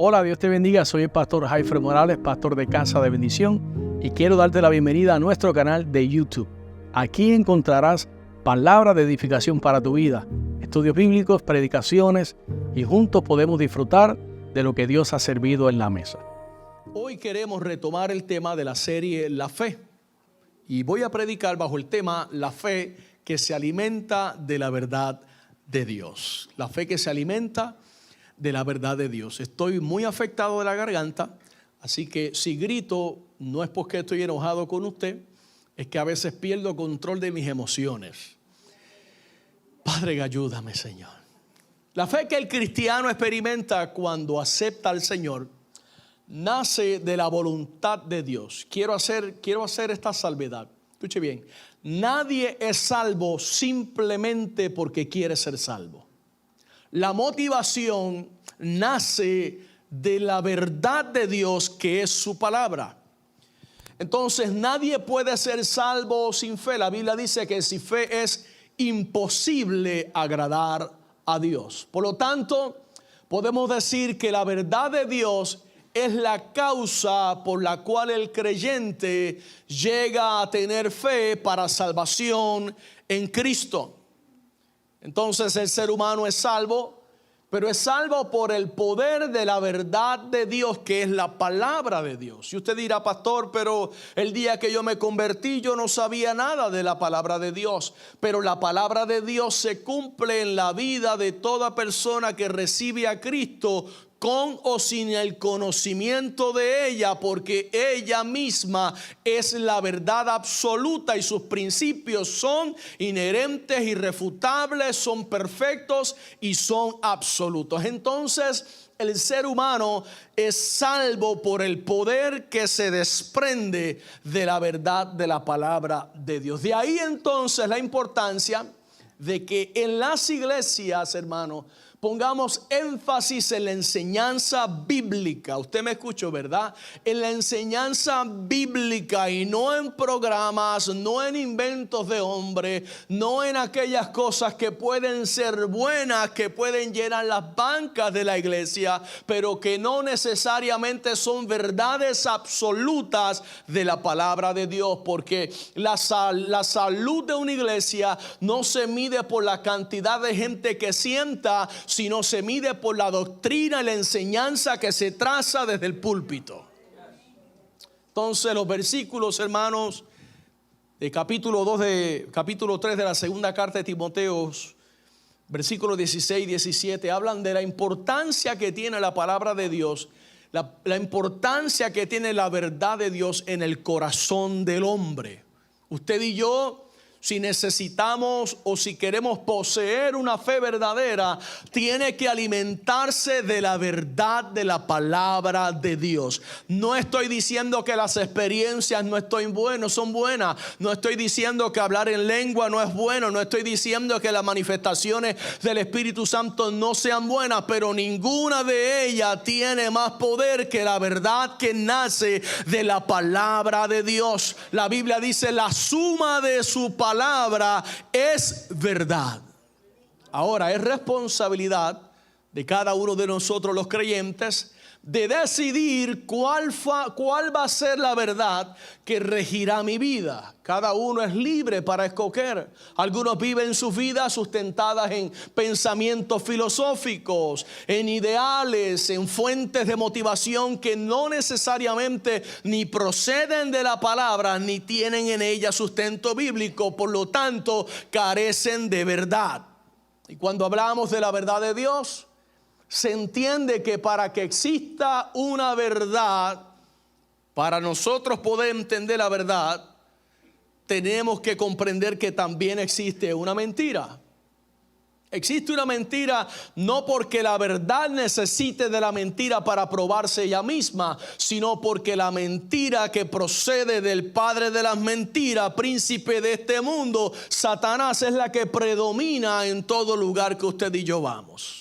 Hola, Dios te bendiga. Soy el pastor Jaifer Morales, pastor de Casa de Bendición, y quiero darte la bienvenida a nuestro canal de YouTube. Aquí encontrarás palabras de edificación para tu vida, estudios bíblicos, predicaciones, y juntos podemos disfrutar de lo que Dios ha servido en la mesa. Hoy queremos retomar el tema de la serie La Fe, y voy a predicar bajo el tema La fe que se alimenta de la verdad de Dios. La fe que se alimenta de la verdad de Dios. Estoy muy afectado de la garganta, así que si grito no es porque estoy enojado con usted, es que a veces pierdo control de mis emociones. Padre, ayúdame, Señor. La fe que el cristiano experimenta cuando acepta al Señor nace de la voluntad de Dios. Quiero hacer esta salvedad. Escuche bien. Nadie es salvo simplemente porque quiere ser salvo. La motivación nace de la verdad de Dios, que es su palabra. Entonces nadie puede ser salvo sin fe. La Biblia dice que sin fe es imposible agradar a Dios. Por lo tanto, podemos decir que la verdad de Dios es la causa por la cual el creyente llega a tener fe para salvación en Cristo. Entonces el ser humano es salvo, pero es salvo por el poder de la verdad de Dios, que es la palabra de Dios. Y usted dirá, pastor, pero el día que yo me convertí yo no sabía nada de la palabra de Dios. Pero la palabra de Dios se cumple en la vida de toda persona que recibe a Cristo, con o sin el conocimiento de ella, porque ella misma es la verdad absoluta y sus principios son inherentes, irrefutables, son perfectos y son absolutos. Entonces, el ser humano es salvo por el poder que se desprende de la verdad de la palabra de Dios. De ahí entonces la importancia de que en las iglesias, hermano, pongamos énfasis en la enseñanza bíblica. Usted me escuchó, ¿verdad? En la enseñanza bíblica y no en programas, no en inventos de hombre, no en aquellas cosas que pueden ser buenas, que pueden llenar las bancas de la iglesia, pero que no necesariamente son verdades absolutas de la palabra de Dios. Porque la salud de una iglesia no se mide por la cantidad de gente que sienta, sino se mide por la doctrina y la enseñanza que se traza desde el púlpito. Entonces los versículos, hermanos, de capítulo 3 de la segunda carta de Timoteo, versículos 16 y 17, hablan de la importancia que tiene la palabra de Dios, la importancia que tiene la verdad de Dios en el corazón del hombre. Usted y yo, si necesitamos o si queremos poseer una fe verdadera, tiene que alimentarse de la verdad de la palabra de Dios. No estoy diciendo que las experiencias son buenas. No estoy diciendo que hablar en lengua no es bueno. No estoy diciendo que las manifestaciones del Espíritu Santo no sean buenas. Pero ninguna de ellas tiene más poder que la verdad que nace de la palabra de Dios. La Biblia dice: la suma de su palabra es verdad. Ahora es responsabilidad de cada uno de nosotros los creyentes de decidir cuál va a ser la verdad que regirá mi vida. Cada uno es libre para escoger. Algunos viven sus vidas sustentadas en pensamientos filosóficos, en ideales, en fuentes de motivación que no necesariamente ni proceden de la palabra ni tienen en ella sustento bíblico. Por lo tanto, carecen de verdad. Y cuando hablamos de la verdad de Dios, se entiende que para que exista una verdad, para nosotros poder entender la verdad, tenemos que comprender que también existe una mentira. Existe una mentira no porque la verdad necesite de la mentira para probarse ella misma, sino porque la mentira que procede del padre de las mentiras, príncipe de este mundo, Satanás, es la que predomina en todo lugar que usted y yo vamos.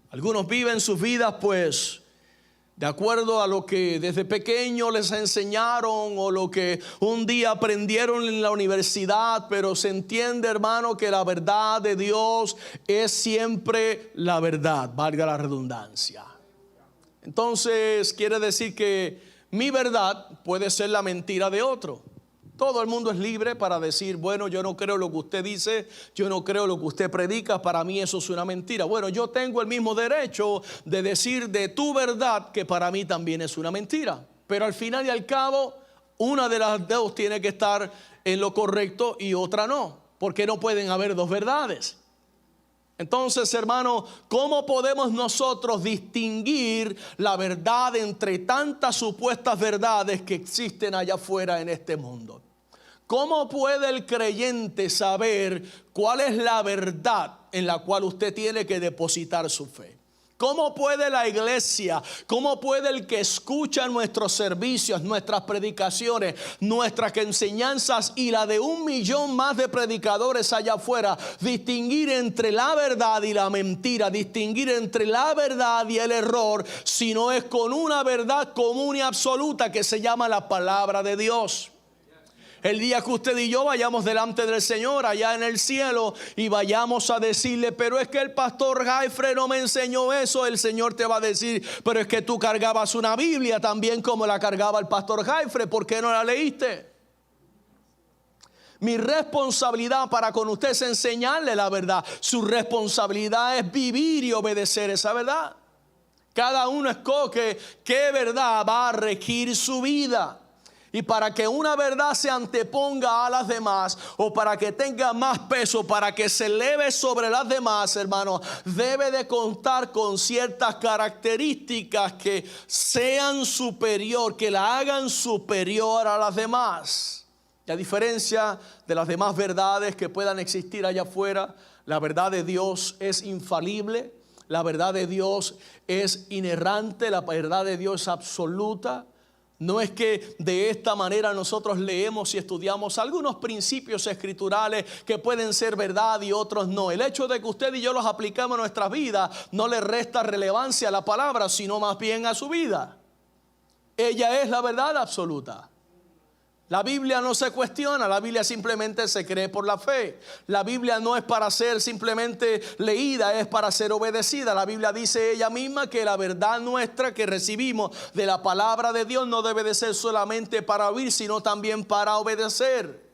Algunos viven sus vidas pues de acuerdo a lo que desde pequeño les enseñaron o lo que un día aprendieron en la universidad, pero se entiende, hermano, que la verdad de Dios es siempre la verdad, valga la redundancia. Entonces quiere decir que mi verdad puede ser la mentira de otro. Todo el mundo es libre para decir, bueno, yo no creo lo que usted dice, yo no creo lo que usted predica, para mí eso es una mentira. Bueno, yo tengo el mismo derecho de decir de tu verdad que para mí también es una mentira. Pero al final y al cabo, una de las dos tiene que estar en lo correcto y otra no, porque no pueden haber dos verdades. Entonces, hermano, ¿cómo podemos nosotros distinguir la verdad entre tantas supuestas verdades que existen allá afuera en este mundo? ¿Cómo puede el creyente saber cuál es la verdad en la cual usted tiene que depositar su fe? ¿Cómo puede la iglesia, cómo puede el que escucha nuestros servicios, nuestras predicaciones, nuestras enseñanzas y la de 1 millón más de predicadores allá afuera, distinguir entre la verdad y la mentira, distinguir entre la verdad y el error, si no es con una verdad común y absoluta que se llama la palabra de Dios? El día que usted y yo vayamos delante del Señor allá en el cielo y vayamos a decirle, pero es que el pastor Jaifre no me enseñó eso, el Señor te va a decir, pero es que tú cargabas una Biblia también como la cargaba el pastor Jaifre, ¿por qué no la leíste? Mi responsabilidad para con usted es enseñarle la verdad. Su responsabilidad es vivir y obedecer esa verdad. Cada uno escoge qué verdad va a regir su vida. Y para que una verdad se anteponga a las demás, o para que tenga más peso, para que se eleve sobre las demás, hermano, debe de contar con ciertas características que sean superior, que la hagan superior a las demás. Y a diferencia de las demás verdades que puedan existir allá afuera, la verdad de Dios es infalible, la verdad de Dios es inerrante, la verdad de Dios es absoluta. No es que de esta manera nosotros leemos y estudiamos algunos principios escriturales que pueden ser verdad y otros no. El hecho de que usted y yo los aplicamos a nuestras vidas no le resta relevancia a la palabra, sino más bien a su vida. Ella es la verdad absoluta. La Biblia no se cuestiona, la Biblia simplemente se cree por la fe. La Biblia no es para ser simplemente leída, es para ser obedecida. La Biblia dice ella misma que la verdad nuestra que recibimos de la palabra de Dios no debe de ser solamente para oír, sino también para obedecer.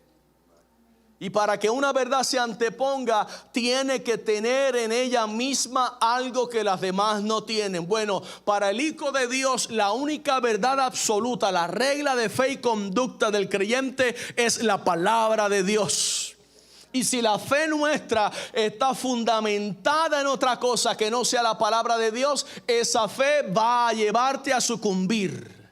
Y para que una verdad se anteponga, tiene que tener en ella misma algo que las demás no tienen. Bueno, para el Hijo de Dios, la única verdad absoluta, la regla de fe y conducta del creyente es la palabra de Dios. Y si la fe nuestra está fundamentada en otra cosa que no sea la palabra de Dios, esa fe va a llevarte a sucumbir.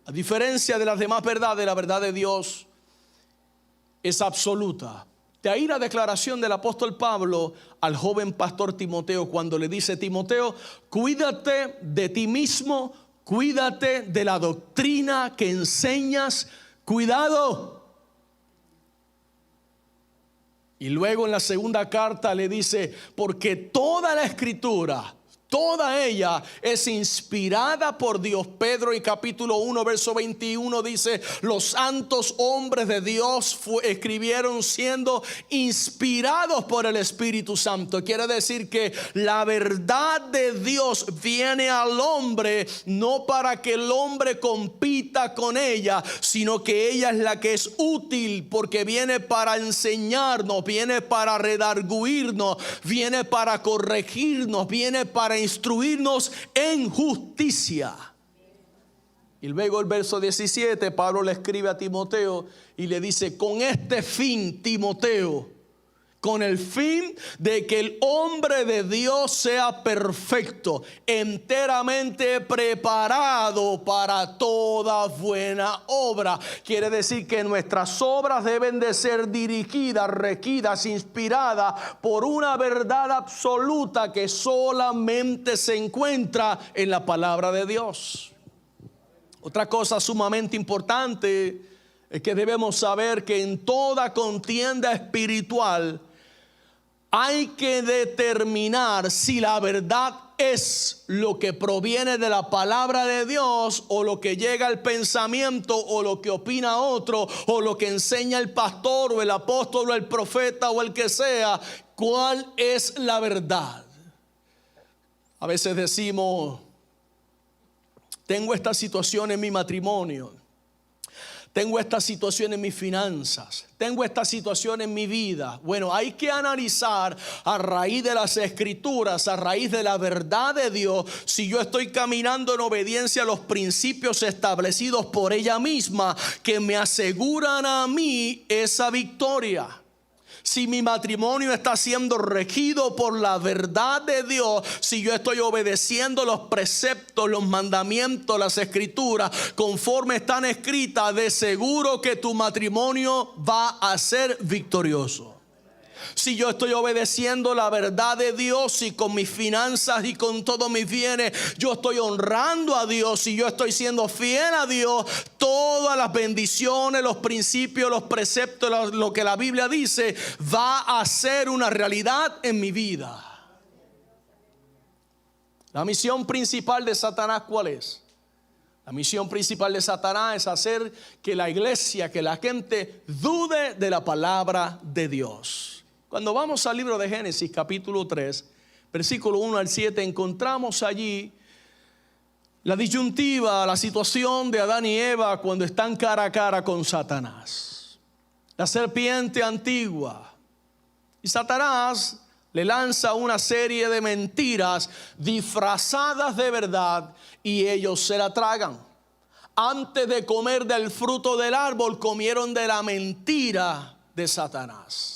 A diferencia de las demás verdades, la verdad de Dios es absoluta. De ahí la declaración del apóstol Pablo al joven pastor Timoteo cuando le dice: Timoteo, cuídate de ti mismo, cuídate de la doctrina que enseñas, cuidado. Y luego en la segunda carta le dice: porque toda la escritura, toda ella es inspirada por Dios. Pedro y capítulo 1 verso 21 dice: los santos hombres de Dios escribieron siendo inspirados por el Espíritu Santo. Quiere decir que la verdad de Dios viene al hombre no para que el hombre compita con ella, sino que ella es la que es útil, porque viene para enseñarnos, viene para redarguirnos, viene para corregirnos, viene para instruirnos en justicia. Y luego el verso 17, Pablo le escribe a Timoteo y le dice: con este fin, Timoteo, con el fin de que el hombre de Dios sea perfecto, enteramente preparado para toda buena obra. Quiere decir que nuestras obras deben de ser dirigidas, regidas, inspiradas por una verdad absoluta que solamente se encuentra en la palabra de Dios. Otra cosa sumamente importante es que debemos saber que en toda contienda espiritual hay que determinar si la verdad es lo que proviene de la palabra de Dios, o lo que llega al pensamiento, o lo que opina otro, o lo que enseña el pastor o el apóstol o el profeta o el que sea. ¿Cuál es la verdad? A veces decimos, tengo esta situación en mi matrimonio, tengo esta situación en mis finanzas, tengo esta situación en mi vida. Bueno, hay que analizar a raíz de las escrituras, a raíz de la verdad de Dios, si yo estoy caminando en obediencia a los principios establecidos por ella misma, que me aseguran a mí esa victoria. Si mi matrimonio está siendo regido por la verdad de Dios, si yo estoy obedeciendo los preceptos, los mandamientos, las escrituras, conforme están escritas, de seguro que tu matrimonio va a ser victorioso. Si yo estoy obedeciendo la verdad de Dios y con mis finanzas y con todos mis bienes, yo estoy honrando a Dios y yo estoy siendo fiel a Dios, todas las bendiciones, los principios, los preceptos, lo que la Biblia dice, va a ser una realidad en mi vida. La misión principal de Satanás, ¿cuál es? La misión principal de Satanás es hacer que la iglesia, que la gente dude de la palabra de Dios. Cuando vamos al libro de Génesis capítulo 3, versículo 1 al 7, encontramos allí la disyuntiva, la situación de Adán y Eva cuando están cara a cara con Satanás, la serpiente antigua. Y Satanás le lanza una serie de mentiras disfrazadas de verdad y ellos se la tragan. Antes de comer del fruto del árbol, comieron de la mentira de Satanás.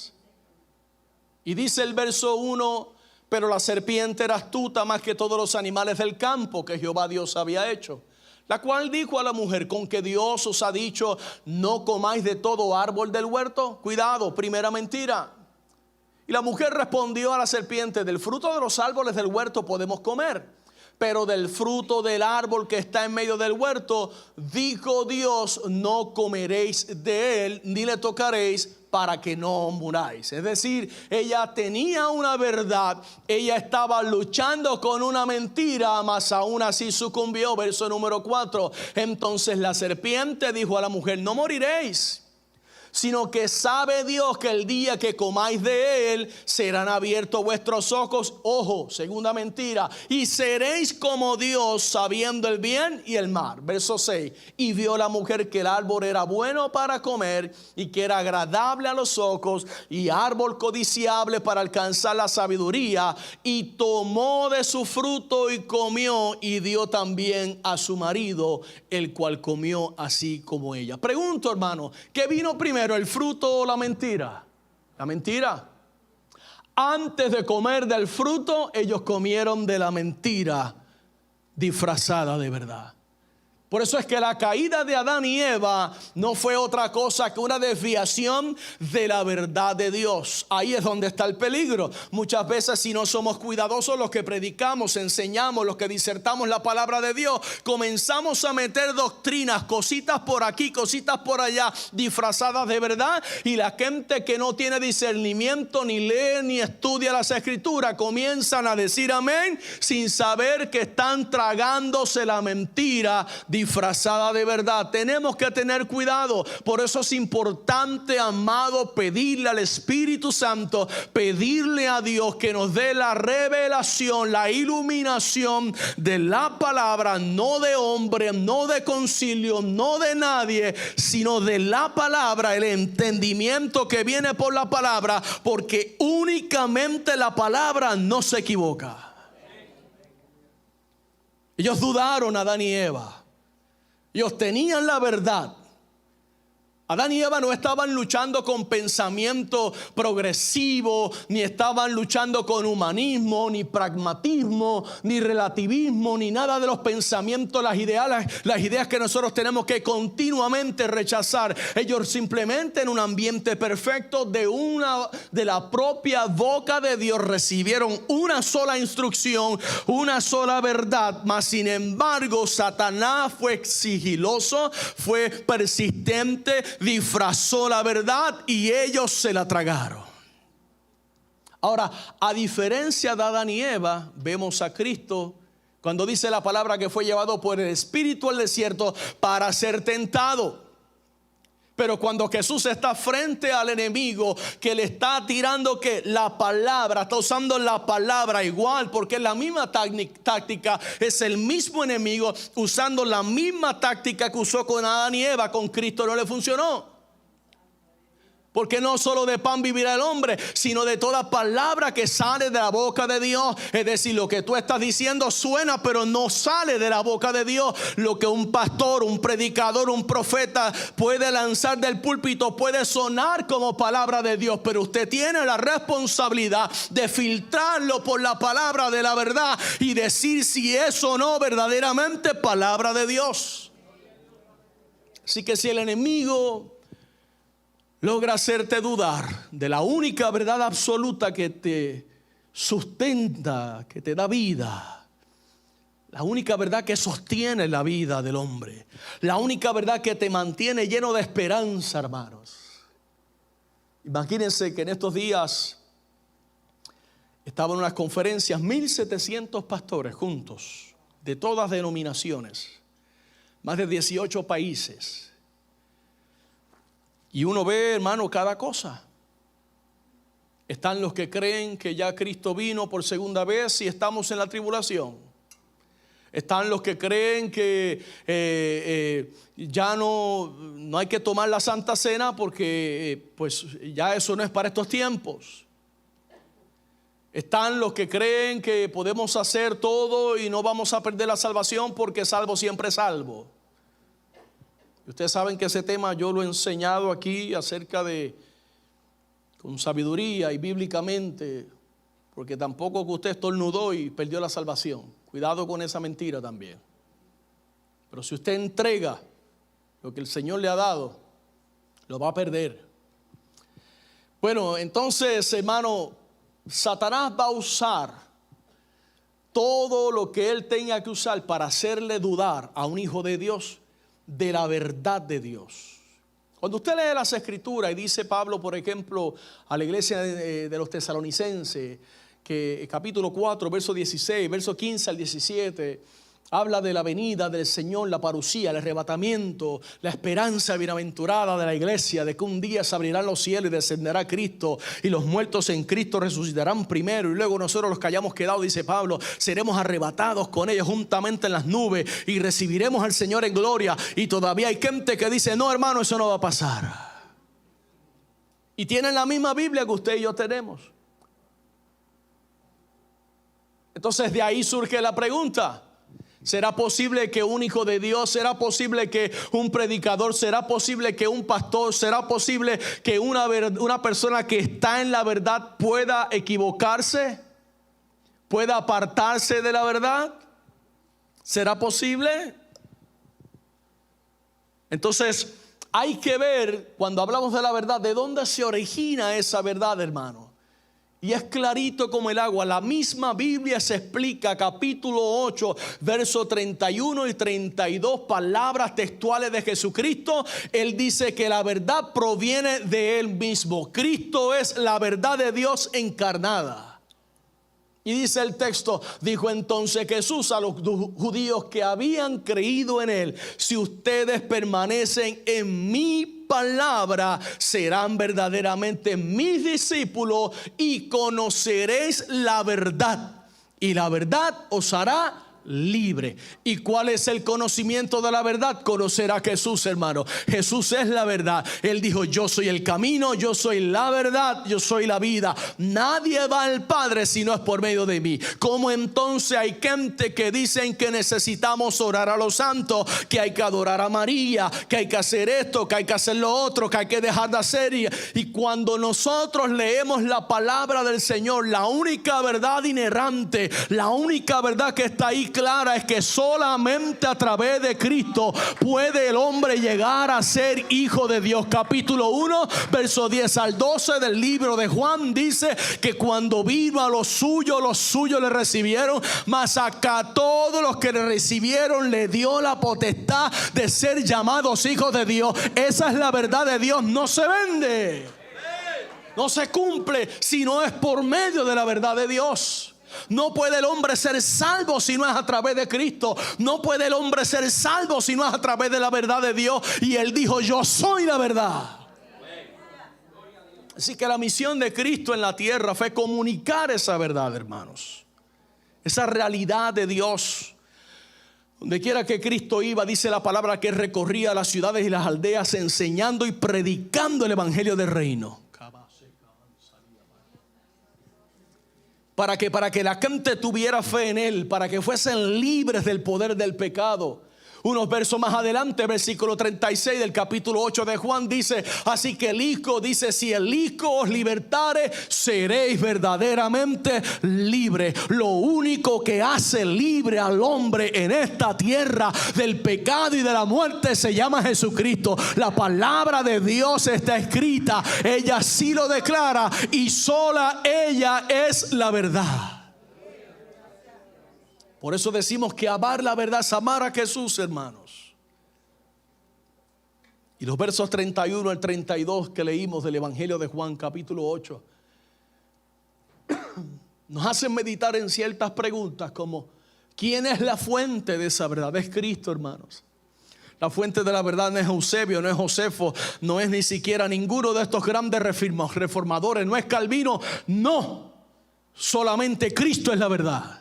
Y dice el verso 1, pero la serpiente era astuta más que todos los animales del campo que Jehová Dios había hecho, la cual dijo a la mujer, ¿con que Dios os ha dicho no comáis de todo árbol del huerto? Cuidado, primera mentira. Y la mujer respondió a la serpiente, del fruto de los árboles del huerto podemos comer, pero del fruto del árbol que está en medio del huerto, dijo Dios, no comeréis de él, ni le tocaréis, para que no muráis. Es decir, ella tenía una verdad, ella estaba luchando con una mentira, mas aún así sucumbió. Verso número 4. Entonces la serpiente dijo a la mujer, no moriréis, sino que sabe Dios que el día que comáis de él serán abiertos vuestros ojos. Ojo, segunda mentira. Y seréis como Dios, sabiendo el bien y el mal. Verso 6. Y vio la mujer que el árbol era bueno para comer y que era agradable a los ojos y árbol codiciable para alcanzar la sabiduría. Y tomó de su fruto y comió y dio también a su marido, el cual comió así como ella. Pregunto, hermano, ¿qué vino primero, el fruto o la mentira? La mentira. Antes de comer del fruto, ellos comieron de la mentira disfrazada de verdad. Por eso es que la caída de Adán y Eva no fue otra cosa que una desviación de la verdad de Dios. Ahí es donde está el peligro. Muchas veces, si no somos cuidadosos, los que predicamos, enseñamos, los que disertamos la palabra de Dios, comenzamos a meter doctrinas, cositas por aquí, cositas por allá, disfrazadas de verdad. Y la gente que no tiene discernimiento, ni lee ni estudia las escrituras, comienzan a decir amén sin saber que están tragándose la mentira disfrazada de verdad. Tenemos que tener cuidado. Por eso es importante, amado, pedirle al Espíritu Santo, pedirle a Dios que nos dé la revelación, la iluminación de la palabra, no de hombre, no de concilio, no de nadie, sino de la palabra, el entendimiento que viene por la palabra, porque únicamente la palabra no se equivoca. Ellos dudaron, Adán y Eva. Ellos tenían la verdad. Adán y Eva no estaban luchando con pensamiento progresivo, ni estaban luchando con humanismo, ni pragmatismo, ni relativismo, ni nada de los pensamientos, las ideas que nosotros tenemos que continuamente rechazar. Ellos simplemente en un ambiente perfecto de la propia boca de Dios recibieron una sola instrucción, una sola verdad. Mas sin embargo, Satanás fue sigiloso, fue persistente, disfrazó la verdad y ellos se la tragaron. Ahora, a diferencia de Adán y Eva, vemos a Cristo cuando dice la palabra que fue llevado por el Espíritu al desierto para ser tentado. Pero cuando Jesús está frente al enemigo que le está tirando que la palabra, está usando la palabra igual, porque es la misma táctica, es el mismo enemigo usando la misma táctica que usó con Adán y Eva. Con Cristo no le funcionó. Porque no solo de pan vivirá el hombre, sino de toda palabra que sale de la boca de Dios. Es decir, lo que tú estás diciendo suena, pero no sale de la boca de Dios. Lo que un pastor, un predicador, un profeta puede lanzar del púlpito puede sonar como palabra de Dios, pero usted tiene la responsabilidad de filtrarlo por la palabra de la verdad y decir si es o no verdaderamente palabra de Dios. Así que si el enemigo logra hacerte dudar de la única verdad absoluta que te sustenta, que te da vida, la única verdad que sostiene la vida del hombre, la única verdad que te mantiene lleno de esperanza, hermanos. Imagínense que en estos días estaban en unas conferencias 1,700 pastores juntos, de todas denominaciones, más de 18 países. Y uno ve, hermano, cada cosa. Están los que creen que ya Cristo vino por segunda vez y estamos en la tribulación. Están los que creen que ya no hay que tomar la Santa Cena porque pues ya eso no es para estos tiempos. Están los que creen que podemos hacer todo y no vamos a perder la salvación porque salvo siempre salvo. Ustedes saben que ese tema yo lo he enseñado aquí acerca de, con sabiduría y bíblicamente, porque tampoco que usted estornudó y perdió la salvación. Cuidado con esa mentira también. Pero si usted entrega lo que el Señor le ha dado, lo va a perder. Bueno, entonces, hermano, Satanás va a usar todo lo que él tenga que usar para hacerle dudar a un hijo de Dios de la verdad de Dios. Cuando usted lee las Escrituras y dice Pablo, por ejemplo, a la iglesia de los tesalonicenses, que capítulo 4, verso 16, verso 15 al 17, habla de la venida del Señor, la parucía, el arrebatamiento, la esperanza bienaventurada de la iglesia, de que un día se abrirán los cielos y descenderá Cristo y los muertos en Cristo resucitarán primero y luego nosotros los que hayamos quedado, dice Pablo, seremos arrebatados con ellos juntamente en las nubes y recibiremos al Señor en gloria. Y todavía hay gente que dice, no, hermano, eso no va a pasar. Y tienen la misma Biblia que usted y yo tenemos. Entonces de ahí surge la pregunta: ¿será posible que un hijo de Dios, será posible que un predicador, será posible que un pastor, será posible que una persona que está en la verdad pueda equivocarse, pueda apartarse de la verdad? ¿Será posible? Entonces hay que ver, cuando hablamos de la verdad, de dónde se origina esa verdad, hermano. Y es clarito como el agua. La misma Biblia se explica, capítulo 8, versos 31 y 32, palabras textuales de Jesucristo. Él dice que la verdad proviene de Él mismo. Cristo es la verdad de Dios encarnada. Y dice el texto, dijo entonces Jesús a los judíos que habían creído en Él: si ustedes permanecen en mi palabra, serán verdaderamente mis discípulos y conoceréis la verdad, y la verdad os hará libre. ¿Y cuál es el conocimiento de la verdad? Conocer a Jesús, hermano. Jesús es la verdad. Él dijo: yo soy el camino, yo soy la verdad, yo soy la vida. Nadie va al Padre si no es por medio de mí. ¿Cómo entonces hay gente que dicen que necesitamos orar a los santos, que hay que adorar a María, que hay que hacer esto, que hay que hacer lo otro, que hay que dejar de hacer? Y cuando nosotros leemos la palabra del Señor, la única verdad inerrante, la única verdad que está ahí clara, es que solamente a través de Cristo puede el hombre llegar a ser hijo de Dios. Capítulo 1, verso 10 al 12 del libro de Juan dice que cuando vino a los suyos le recibieron, mas a todos los que le recibieron le dio la potestad de ser llamados hijos de Dios. Esa es la verdad de Dios. No se vende, no se cumple, si no es por medio de la verdad de Dios. No puede el hombre ser salvo si no es a través de Cristo. No puede el hombre ser salvo si no es a través de la verdad de Dios. Y Él dijo: yo soy la verdad. Así que la misión de Cristo en la tierra fue comunicar esa verdad, hermanos. Esa realidad de Dios. Donde quiera que Cristo iba, dice la palabra que recorría las ciudades y las aldeas enseñando y predicando el evangelio del reino. Para que la gente tuviera fe en Él, para que fuesen libres del poder del pecado. Unos versos más adelante, versículo 36 del capítulo 8 de Juan dice: así que el Hijo dice, si el Hijo os libertare, seréis verdaderamente libres. Lo único que hace libre al hombre en esta tierra del pecado y de la muerte se llama Jesucristo. La palabra de Dios está escrita, ella sí lo declara, y sola ella es la verdad. Por eso decimos que amar la verdad es amar a Jesús, hermanos. Y los versos 31 al 32 que leímos del Evangelio de Juan, capítulo 8, nos hacen meditar en ciertas preguntas como: ¿quién es la fuente de esa verdad? Es Cristo, hermanos. La fuente de la verdad no es Eusebio, no es Josefo, no es ni siquiera ninguno de estos grandes reformadores, no es Calvino, no. Solamente Cristo es la verdad.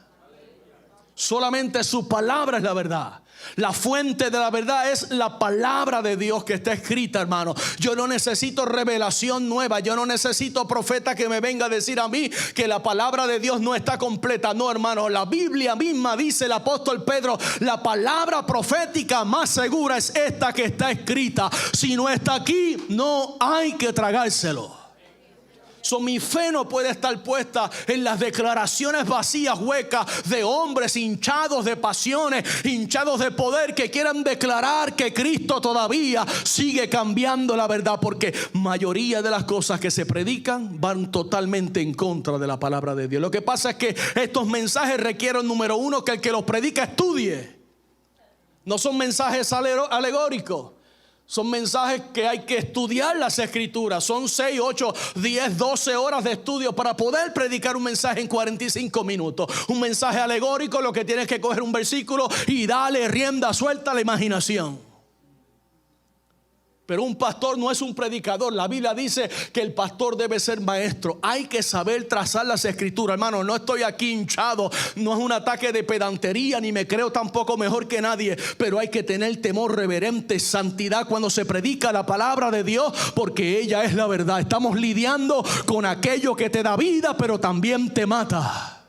Solamente su palabra es la verdad. La fuente de la verdad es la palabra de Dios que está escrita, hermano. Yo no necesito revelación nueva. Yo no necesito profeta que me venga a decir a mí que la palabra de Dios no está completa. No, hermano, la Biblia misma dice el apóstol Pedro: la palabra profética más segura es esta que está escrita. Si no está aquí, no hay que tragárselo. Mi fe no puede estar puesta en las declaraciones vacías, huecas de hombres hinchados de pasiones, hinchados de poder, que quieran declarar que Cristo todavía sigue cambiando la verdad, porque mayoría de las cosas que se predican van totalmente en contra de la palabra de Dios. Lo que pasa es que estos mensajes requieren, número uno, que el que los predica estudie. No son mensajes alegóricos. Son mensajes que hay que estudiar las escrituras. Son 6, 8, 10, 12 horas de estudio para poder predicar un mensaje en 45 minutos. Un mensaje alegórico, lo que tienes que coger un versículo y darle rienda suelta a la imaginación. Pero un pastor no es un predicador. La Biblia dice que el pastor debe ser maestro. Hay que saber trazar las escrituras, hermano. No estoy aquí hinchado, no es un ataque de pedantería, ni me creo tampoco mejor que nadie. Pero hay que tener temor reverente, santidad cuando se predica la palabra de Dios, porque ella es la verdad. Estamos lidiando con aquello que te da vida, pero también te mata.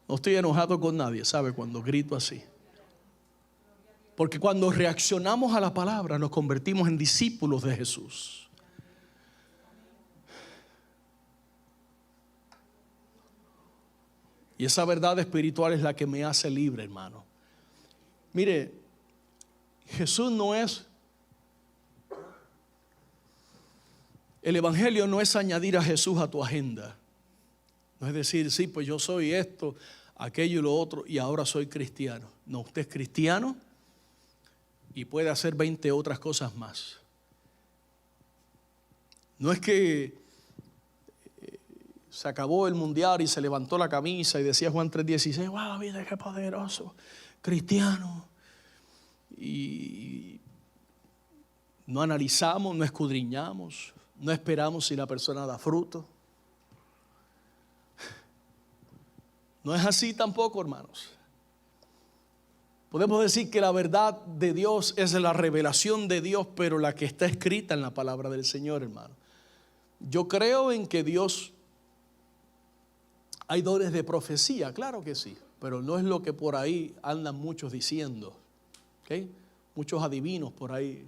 No estoy enojado con nadie, ¿sabe? Cuando grito así. Porque cuando reaccionamos a la palabra nos convertimos en discípulos de Jesús. Y esa verdad espiritual es la que me hace libre, hermano. Mire, Jesús no es... El evangelio no es añadir a Jesús a tu agenda. No es decir, sí, pues yo soy esto, aquello y lo otro, y ahora soy cristiano. No, usted es cristiano y puede hacer 20 otras cosas más. No es que se acabó el mundial y se levantó la camisa y decía Juan 3:16, wow, mira qué poderoso, cristiano. Y no analizamos, no escudriñamos, no esperamos si la persona da fruto. No es así tampoco, hermanos. Podemos decir que la verdad de Dios es la revelación de Dios, pero la que está escrita en la palabra del Señor, hermano. Yo creo en que Dios, hay dones de profecía, claro que sí, pero no es lo que por ahí andan muchos diciendo, ¿okay? Muchos adivinos por ahí,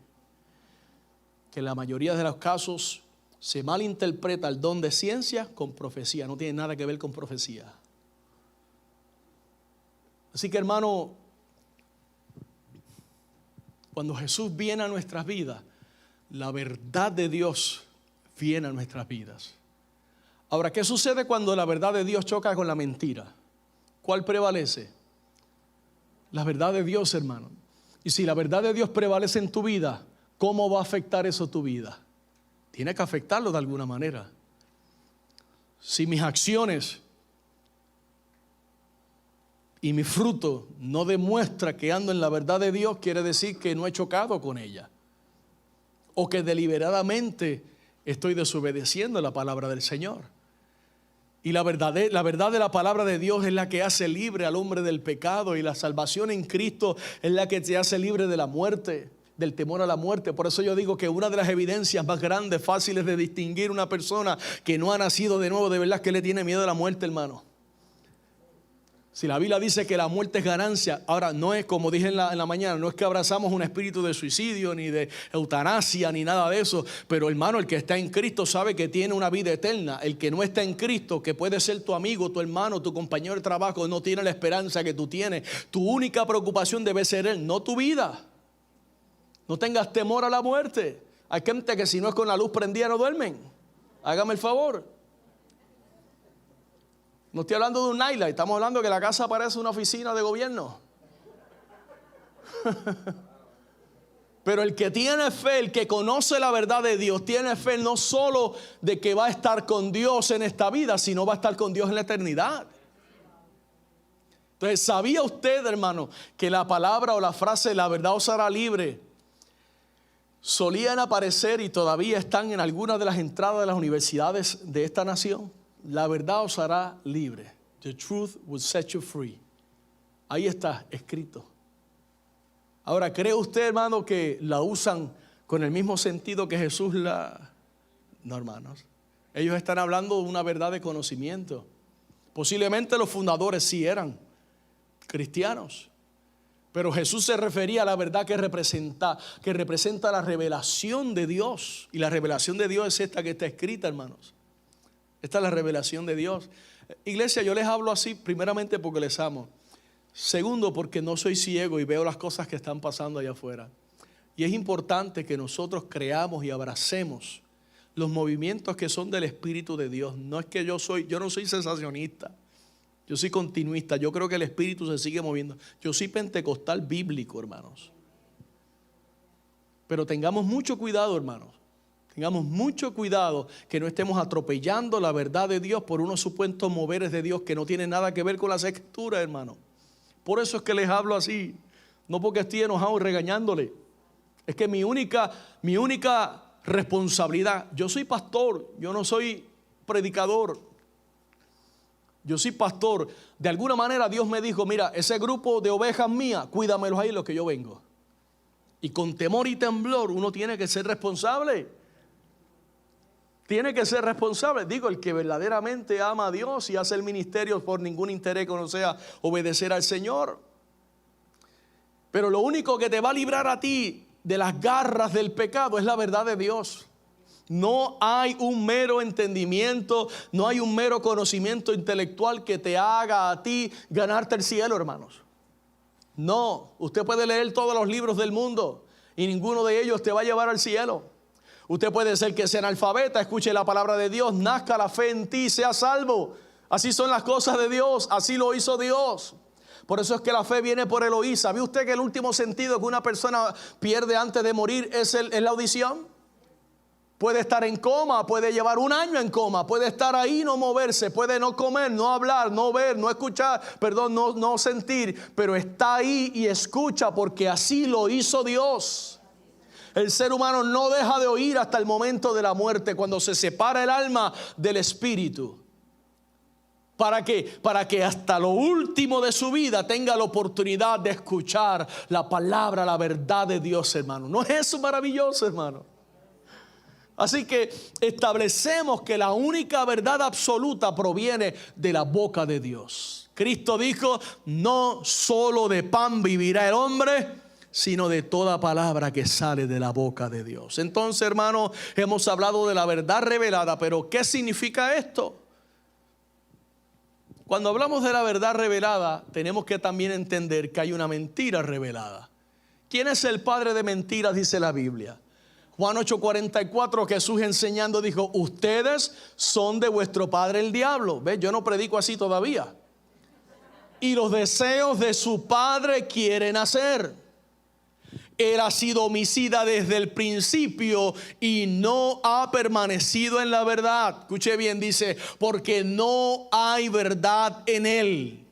que en la mayoría de los casos se malinterpreta el don de ciencia con profecía, no tiene nada que ver con profecía. Así que, hermano, cuando Jesús viene a nuestras vidas, la verdad de Dios viene a nuestras vidas. Ahora, ¿qué sucede cuando la verdad de Dios choca con la mentira? ¿Cuál prevalece? La verdad de Dios, hermano. Y si la verdad de Dios prevalece en tu vida, ¿cómo va a afectar eso tu vida? Tiene que afectarlo de alguna manera. Si mis acciones y mi fruto no demuestra que ando en la verdad de Dios, quiere decir que no he chocado con ella, o que deliberadamente estoy desobedeciendo la palabra del Señor. Y la verdad de la palabra de Dios es la que hace libre al hombre del pecado, y la salvación en Cristo es la que te hace libre de la muerte, del temor a la muerte. Por eso yo digo que una de las evidencias más grandes, fáciles de distinguir una persona que no ha nacido de nuevo, de verdad, es que le tiene miedo a la muerte, hermano. Si la Biblia dice que la muerte es ganancia, ahora no es como dije en la mañana, no es que abrazamos un espíritu de suicidio, ni de eutanasia, ni nada de eso. Pero hermano, el que está en Cristo sabe que tiene una vida eterna. El que no está en Cristo, que puede ser tu amigo, tu hermano, tu compañero de trabajo, no tiene la esperanza que tú tienes. Tu única preocupación debe ser Él, no tu vida. No tengas temor a la muerte. Hay gente que si no es con la luz prendida no duermen. Hágame el favor. No estoy hablando de un nightlight, estamos hablando de que la casa parece una oficina de gobierno. Pero el que tiene fe, el que conoce la verdad de Dios, tiene fe no solo de que va a estar con Dios en esta vida, sino va a estar con Dios en la eternidad. Entonces, ¿sabía usted, hermano, que la palabra o la frase "la verdad os hará libre" solían aparecer y todavía están en algunas de las entradas de las universidades de esta nación? La verdad os hará libre. The truth will set you free. Ahí está escrito. Ahora, ¿cree usted, hermano, que la usan con el mismo sentido que Jesús la...? No, hermanos. Ellos están hablando de una verdad de conocimiento. Posiblemente los fundadores sí eran cristianos, pero Jesús se refería a la verdad que representa la revelación de Dios. Y la revelación de Dios es esta que está escrita, hermanos. Esta es la revelación de Dios. Iglesia, yo les hablo así primeramente porque les amo. Segundo, porque no soy ciego y veo las cosas que están pasando allá afuera. Y es importante que nosotros creamos y abracemos los movimientos que son del Espíritu de Dios. No es que yo no soy sensacionista. Yo soy continuista. Yo creo que el Espíritu se sigue moviendo. Yo soy pentecostal bíblico, hermanos. Pero tengamos mucho cuidado, hermanos. Tengamos mucho cuidado que no estemos atropellando la verdad de Dios por unos supuestos moveres de Dios que no tienen nada que ver con las Escrituras, hermano. Por eso es que les hablo así. No porque estoy enojado y regañándole. Es que mi única responsabilidad, yo soy pastor, yo no soy predicador. Yo soy pastor. De alguna manera Dios me dijo, mira, ese grupo de ovejas mías, cuídamelos ahí los que yo vengo. Y con temor y temblor uno tiene que ser responsable. Tiene que ser responsable. Digo, el que verdaderamente ama a Dios y hace el ministerio por ningún interés que no sea obedecer al Señor. Pero lo único que te va a librar a ti de las garras del pecado es la verdad de Dios. No hay un mero entendimiento, no hay un mero conocimiento intelectual que te haga a ti ganarte el cielo, hermanos. No, usted puede leer todos los libros del mundo y ninguno de ellos te va a llevar al cielo. Usted puede ser que sea analfabeta, escuche la palabra de Dios, nazca la fe en ti, sea salvo. Así son las cosas de Dios, así lo hizo Dios. Por eso es que la fe viene por el oír. ¿Sabe usted que el último sentido que una persona pierde antes de morir es la audición? Puede estar en coma, puede llevar 1 año en coma, puede estar ahí, no moverse, puede no comer, no hablar, no ver, no escuchar, no sentir, pero está ahí y escucha porque así lo hizo Dios. El ser humano no deja de oír hasta el momento de la muerte, cuando se separa el alma del espíritu. ¿Para qué? Para que hasta lo último de su vida tenga la oportunidad de escuchar la palabra, la verdad de Dios, hermano. ¿No es eso maravilloso, hermano? Así que establecemos que la única verdad absoluta proviene de la boca de Dios. Cristo dijo, no solo de pan vivirá el hombre, sino de toda palabra que sale de la boca de Dios. Entonces, hermano, hemos hablado de la verdad revelada, pero ¿qué significa esto? Cuando hablamos de la verdad revelada, tenemos que también entender que hay una mentira revelada. ¿Quién es el padre de mentiras? Dice la Biblia. Juan 8:44, Jesús enseñando dijo, ustedes son de vuestro padre el diablo. ¿Ves? Yo no predico así todavía. Y los deseos de su padre quieren hacer. Él ha sido homicida desde el principio y no ha permanecido en la verdad. Escuche bien, dice, porque no hay verdad en él.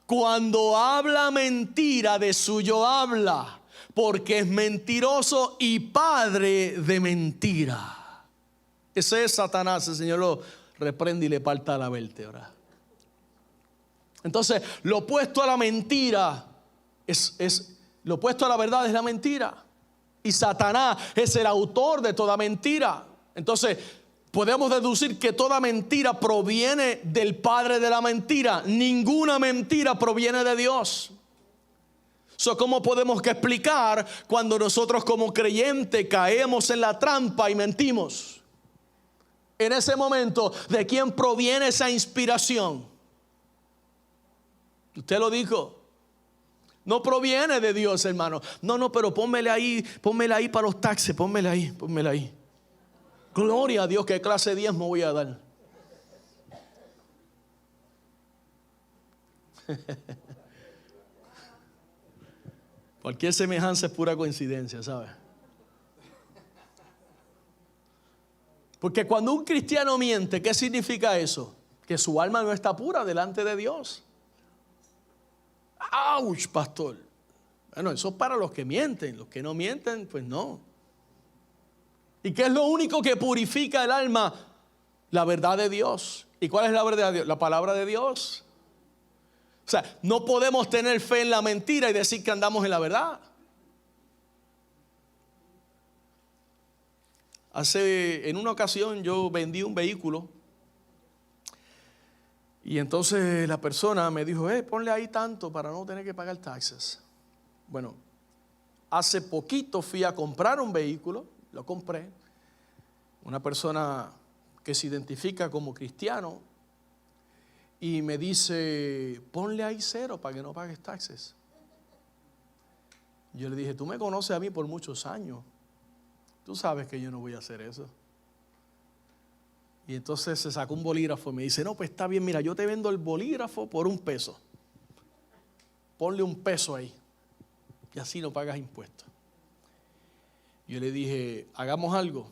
Cuando habla mentira, de suyo habla, porque es mentiroso y padre de mentira. Ese es Satanás. El Señor lo reprende y le parta la vértebra. Entonces, lo opuesto a la mentira lo opuesto a la verdad es la mentira. Y Satanás es el autor de toda mentira. Entonces, podemos deducir que toda mentira proviene del padre de la mentira. Ninguna mentira proviene de Dios. ¿Cómo podemos explicar cuando nosotros como creyentes caemos en la trampa y mentimos? En ese momento, ¿de quién proviene esa inspiración? Usted lo dijo. No proviene de Dios, hermano. No, pero pónmela ahí para los taxes, pónmela ahí. Gloria a Dios, ¿qué clase de diezmo voy a dar? Cualquier semejanza es pura coincidencia, ¿sabe? Porque cuando un cristiano miente, ¿qué significa eso? Que su alma no está pura delante de Dios. ¡Auch, pastor! Bueno, eso es para los que mienten. Los que no mienten, pues no. ¿Y qué es lo único que purifica el alma? La verdad de Dios. ¿Y cuál es la verdad de Dios? La palabra de Dios. O sea, no podemos tener fe en la mentira y decir que andamos en la verdad. En una ocasión yo vendí un vehículo. Y entonces la persona me dijo, ponle ahí tanto para no tener que pagar taxes. Bueno, hace poquito fui a comprar un vehículo, lo compré. Una persona que se identifica como cristiano y me dice, ponle ahí 0 para que no pagues taxes. Yo le dije, tú me conoces a mí por muchos años. Tú sabes que yo no voy a hacer eso. Y entonces se sacó un bolígrafo y me dice, no, pues está bien, mira, yo te vendo el bolígrafo por $1. Ponle $1 ahí y así no pagas impuestos. Yo le dije, hagamos algo.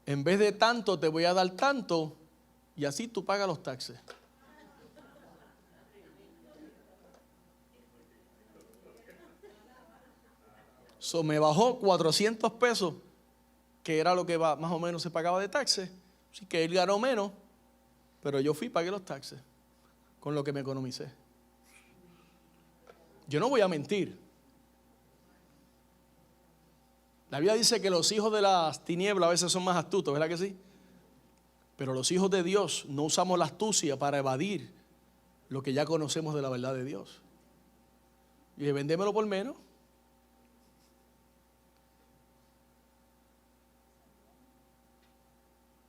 En vez de tanto te voy a dar tanto y así tú pagas los taxes. Me bajó $400, que era lo que más o menos se pagaba de taxes. Así que él ganó menos, pero yo fui y pagué los taxes con lo que me economicé. Yo no voy a mentir. La Biblia dice que los hijos de las tinieblas a veces son más astutos, ¿verdad que sí? Pero los hijos de Dios no usamos la astucia para evadir lo que ya conocemos de la verdad de Dios. Y dije, vendémelo por menos.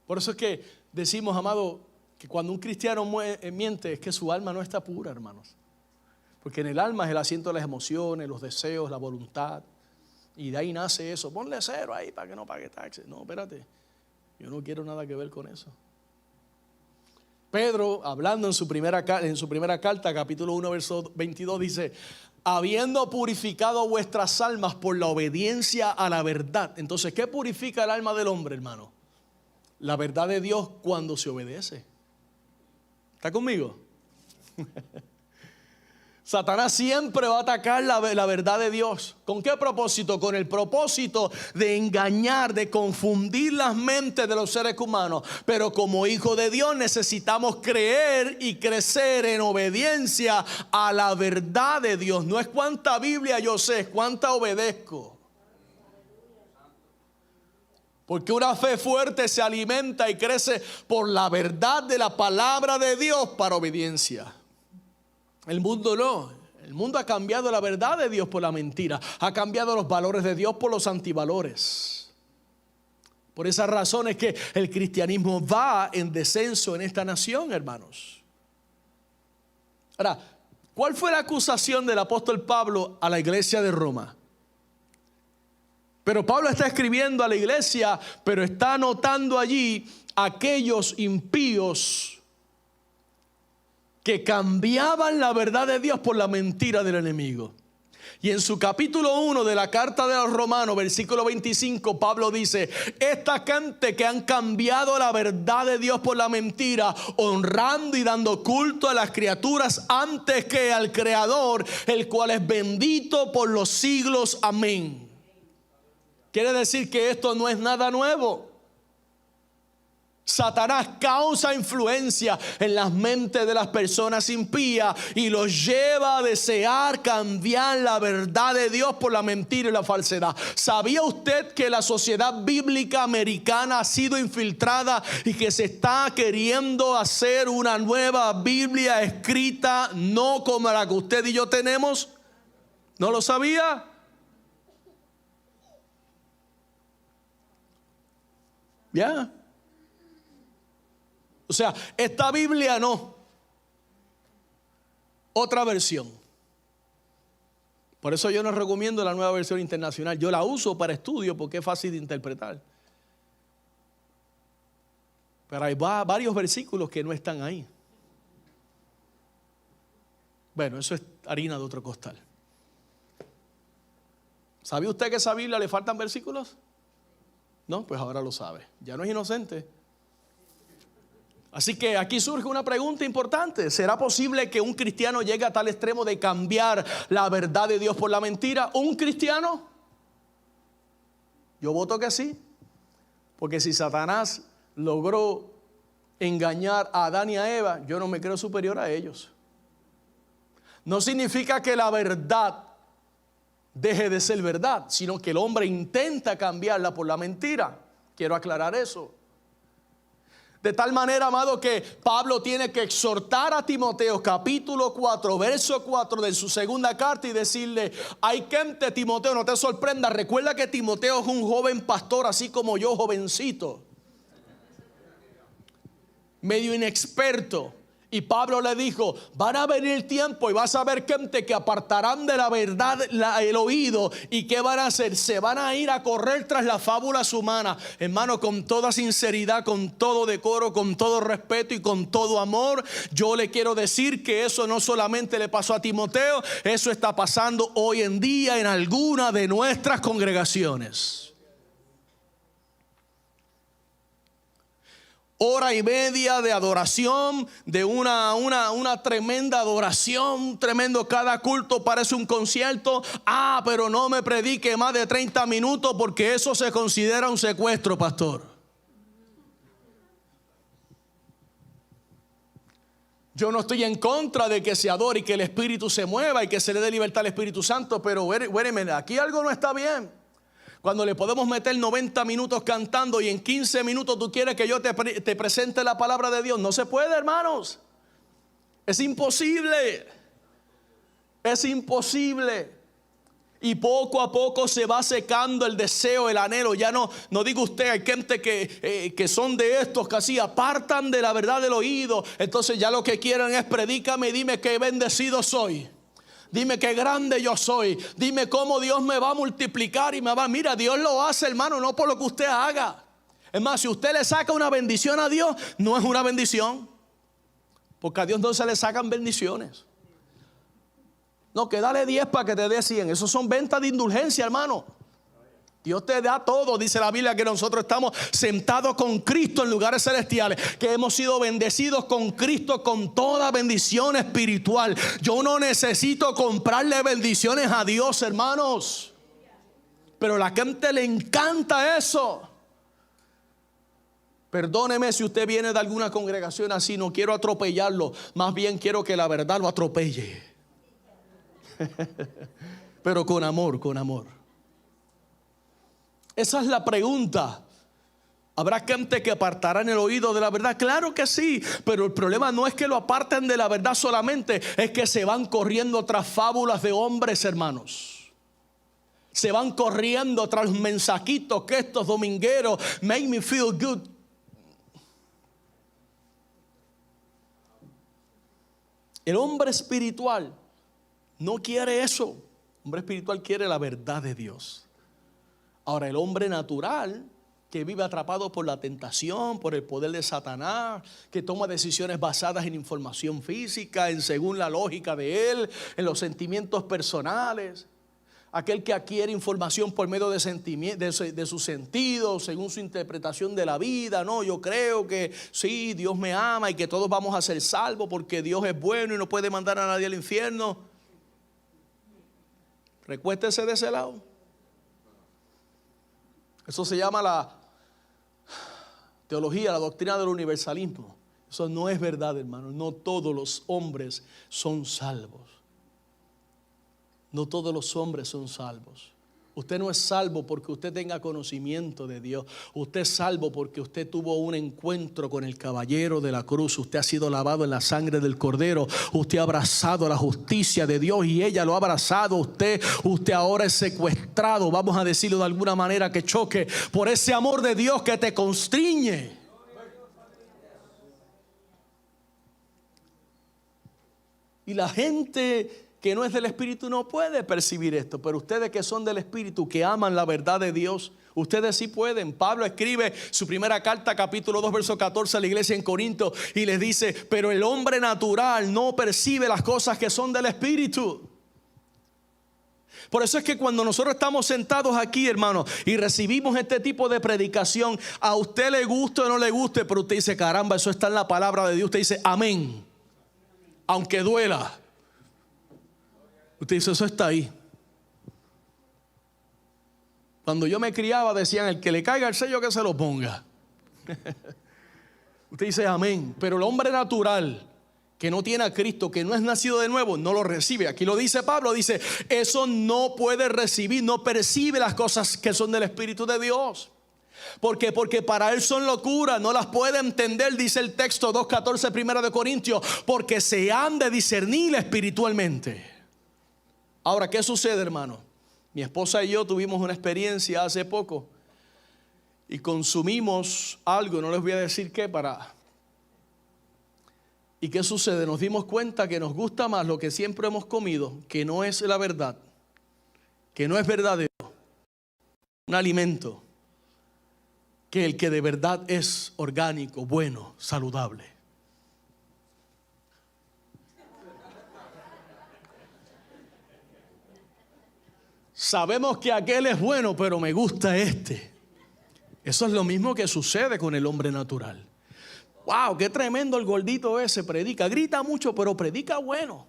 Por eso es que decimos, amado, que cuando un cristiano miente es que su alma no está pura, hermanos. Porque en el alma es el asiento de las emociones, los deseos, la voluntad. Y de ahí nace eso. Ponle 0 ahí para que no pague taxes. No, espérate. Yo no quiero nada que ver con eso. Pedro, hablando en su primera carta, capítulo 1, verso 22, dice, habiendo purificado vuestras almas por la obediencia a la verdad. Entonces, ¿qué purifica el alma del hombre, hermano? La verdad de Dios cuando se obedece. ¿Está conmigo? Satanás siempre va a atacar la verdad de Dios. ¿Con qué propósito? Con el propósito de engañar, de confundir las mentes de los seres humanos. Pero como hijo de Dios necesitamos creer y crecer en obediencia a la verdad de Dios. No es cuánta Biblia yo sé, es cuánta obedezco. Porque una fe fuerte se alimenta y crece por la verdad de la palabra de Dios para obediencia. El mundo no. El mundo ha cambiado la verdad de Dios por la mentira. Ha cambiado los valores de Dios por los antivalores. Por esas razones que el cristianismo va en descenso en esta nación, hermanos. Ahora, ¿cuál fue la acusación del apóstol Pablo a la iglesia de Roma? Pero Pablo está escribiendo a la iglesia, pero está anotando allí aquellos impíos que cambiaban la verdad de Dios por la mentira del enemigo. Y en su capítulo 1 de la carta de los Romanos, versículo 25, Pablo dice: esta gente que han cambiado la verdad de Dios por la mentira, honrando y dando culto a las criaturas antes que al Creador, el cual es bendito por los siglos. Amén. Quiere decir que esto no es nada nuevo. Satanás causa influencia en las mentes de las personas impías y los lleva a desear cambiar la verdad de Dios por la mentira y la falsedad. ¿Sabía usted que la sociedad bíblica americana ha sido infiltrada y que se está queriendo hacer una nueva Biblia escrita no como la que usted y yo tenemos? ¿No lo sabía? Ya. O sea, esta Biblia no, otra versión. Por eso yo no recomiendo la nueva versión internacional. Yo la uso para estudio porque es fácil de interpretar. Pero hay varios versículos que no están ahí. Bueno, eso es harina de otro costal. ¿Sabía usted que a esa Biblia le faltan versículos? No, pues ahora lo sabe. Ya no es inocente. Así que aquí surge una pregunta importante. ¿Será posible que un cristiano llegue a tal extremo de cambiar la verdad de Dios por la mentira? ¿Un cristiano? Yo voto que sí. Porque si Satanás logró engañar a Adán y a Eva, yo no me creo superior a ellos. No significa que la verdad deje de ser verdad, sino que el hombre intenta cambiarla por la mentira. Quiero aclarar eso. De tal manera, amado, que Pablo tiene que exhortar a Timoteo, capítulo 4, verso 4 de su segunda carta, y decirle: hay gente, Timoteo, no te sorprendas, recuerda que Timoteo es un joven pastor, así como yo, jovencito, medio inexperto. Y Pablo le dijo: van a venir el tiempo y vas a ver gente que apartarán de la verdad el oído. ¿Y qué van a hacer? Se van a ir a correr tras las fábulas humanas. Hermano, con toda sinceridad, con todo decoro, con todo respeto y con todo amor, yo le quiero decir que eso no solamente le pasó a Timoteo, eso está pasando hoy en día en alguna de nuestras congregaciones. Hora y media de adoración, de una tremenda adoración, tremendo, cada culto parece un concierto. Pero no me predique más de 30 minutos porque eso se considera un secuestro, pastor. Yo no estoy en contra de que se adore y que el Espíritu se mueva y que se le dé libertad al Espíritu Santo, pero aquí algo no está bien. Cuando le podemos meter 90 minutos cantando y en 15 minutos tú quieres que yo te presente la palabra de Dios. No se puede, hermanos. Es imposible. Es imposible. Y poco a poco se va secando el deseo, el anhelo. Ya no diga usted, hay gente que son de estos que así apartan de la verdad del oído. Entonces ya lo que quieren es: predícame y dime qué bendecido soy. Dime qué grande yo soy. Dime cómo Dios me va a multiplicar y me va. Mira, Dios lo hace, hermano, no por lo que usted haga. Es más, si usted le saca una bendición a Dios, no es una bendición. Porque a Dios no se le sacan bendiciones. No, que dale 10 para que te dé 100. Eso son ventas de indulgencia, hermano. Dios te da todo. Dice la Biblia que nosotros estamos sentados con Cristo en lugares celestiales, que hemos sido bendecidos con Cristo con toda bendición espiritual. Yo no necesito comprarle bendiciones a Dios, hermanos, pero a la gente le encanta eso. Perdóneme si usted viene de alguna congregación así. No quiero atropellarlo, más bien quiero que la verdad lo atropelle. Pero con amor, con amor. Esa es la pregunta. ¿Habrá gente que apartará en el oído de la verdad? Claro que sí, pero el problema no es que lo aparten de la verdad solamente, es que se van corriendo tras fábulas de hombres, hermanos. Se van corriendo tras mensajitos que estos domingueros make me feel good. El hombre espiritual no quiere eso. El hombre espiritual quiere la verdad de Dios. Ahora, el hombre natural, que vive atrapado por la tentación, por el poder de Satanás, que toma decisiones basadas en información física, según la lógica de él, en los sentimientos personales. aquel que adquiere información por medio de sus sentidos, según su interpretación de la vida. No, yo creo que sí, Dios me ama y que todos vamos a ser salvos porque Dios es bueno y no puede mandar a nadie al infierno. Recuéstese de ese lado. Eso se llama la teología, la doctrina del universalismo. Eso no es verdad, hermano. No todos los hombres son salvos. No todos los hombres son salvos. Usted no es salvo porque usted tenga conocimiento de Dios. Usted es salvo porque usted tuvo un encuentro con el caballero de la cruz. Usted ha sido lavado en la sangre del Cordero. Usted ha abrazado la justicia de Dios y ella lo ha abrazado a usted. Usted ahora es secuestrado, vamos a decirlo de alguna manera que choque, por ese amor de Dios que te constriñe. Y la gente que no es del Espíritu no puede percibir esto, pero ustedes que son del Espíritu, que aman la verdad de Dios, ustedes sí pueden. Pablo escribe su primera carta, capítulo 2, verso 14 a la iglesia en Corinto y les dice: pero el hombre natural no percibe las cosas que son del Espíritu. Por eso es que cuando nosotros estamos sentados aquí, hermano, y recibimos este tipo de predicación, a usted le guste o no le guste, pero usted dice: caramba, eso está en la palabra de Dios. Usted dice: amén, aunque duela. Usted dice: eso está ahí. Cuando yo me criaba decían: el que le caiga el sello que se lo ponga. Usted dice: amén. Pero el hombre natural que no tiene a Cristo, que no es nacido de nuevo, no lo recibe. Aquí lo dice Pablo, dice: eso no puede recibir, no percibe las cosas que son del Espíritu de Dios. ¿Por qué? Porque para él son locura, no las puede entender, dice el texto 2:14 primera de Corintios, porque se han de discernir espiritualmente. Ahora, ¿qué sucede, hermano? Mi esposa y yo tuvimos una experiencia hace poco y consumimos algo, no les voy a decir qué, ¿Y qué sucede? Nos dimos cuenta que nos gusta más lo que siempre hemos comido, que no es la verdad, que no es verdadero, un alimento, que el que de verdad es orgánico, bueno, saludable. Sabemos que aquel es bueno, pero me gusta este. Eso es lo mismo que sucede con el hombre natural. Wow, qué tremendo el gordito ese, predica, grita mucho, pero predica bueno.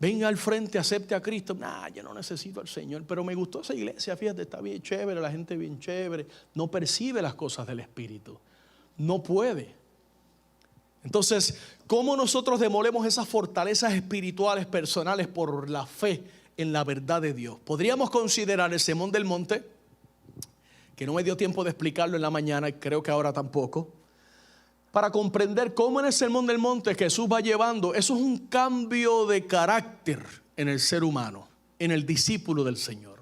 Venga al frente, acepte a Cristo. Nah, yo no necesito al Señor, pero me gustó esa iglesia, fíjate, está bien chévere, la gente bien chévere. No percibe las cosas del Espíritu, no puede. Entonces, ¿cómo nosotros demolemos esas fortalezas espirituales personales por la fe en la verdad de Dios? Podríamos considerar el sermón del monte, que no me dio tiempo de explicarlo en la mañana y creo que ahora tampoco, para comprender cómo en el sermón del monte Jesús va llevando, eso es un cambio de carácter en el ser humano, en el discípulo del Señor.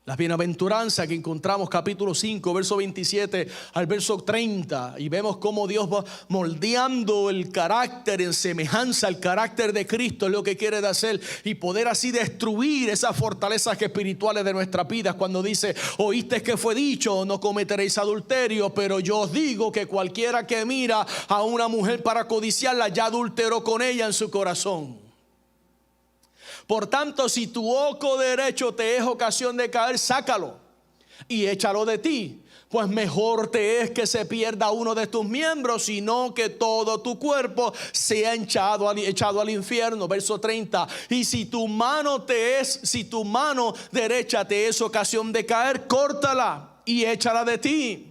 Las bienaventuranzas que encontramos capítulo 5, verso 27 al verso 30. Y vemos cómo Dios va moldeando el carácter en semejanza al carácter de Cristo. Es lo que quiere hacer. Y poder así destruir esas fortalezas espirituales de nuestras vidas. Cuando dice: oíste que fue dicho, no cometeréis adulterio. Pero yo os digo que cualquiera que mira a una mujer para codiciarla, ya adulteró con ella en su corazón. Por tanto, si tu ojo derecho te es ocasión de caer, sácalo y échalo de ti. Pues mejor te es que se pierda uno de tus miembros, sino que todo tu cuerpo sea echado al infierno. Verso 30. Y si tu mano derecha te es ocasión de caer, córtala y échala de ti.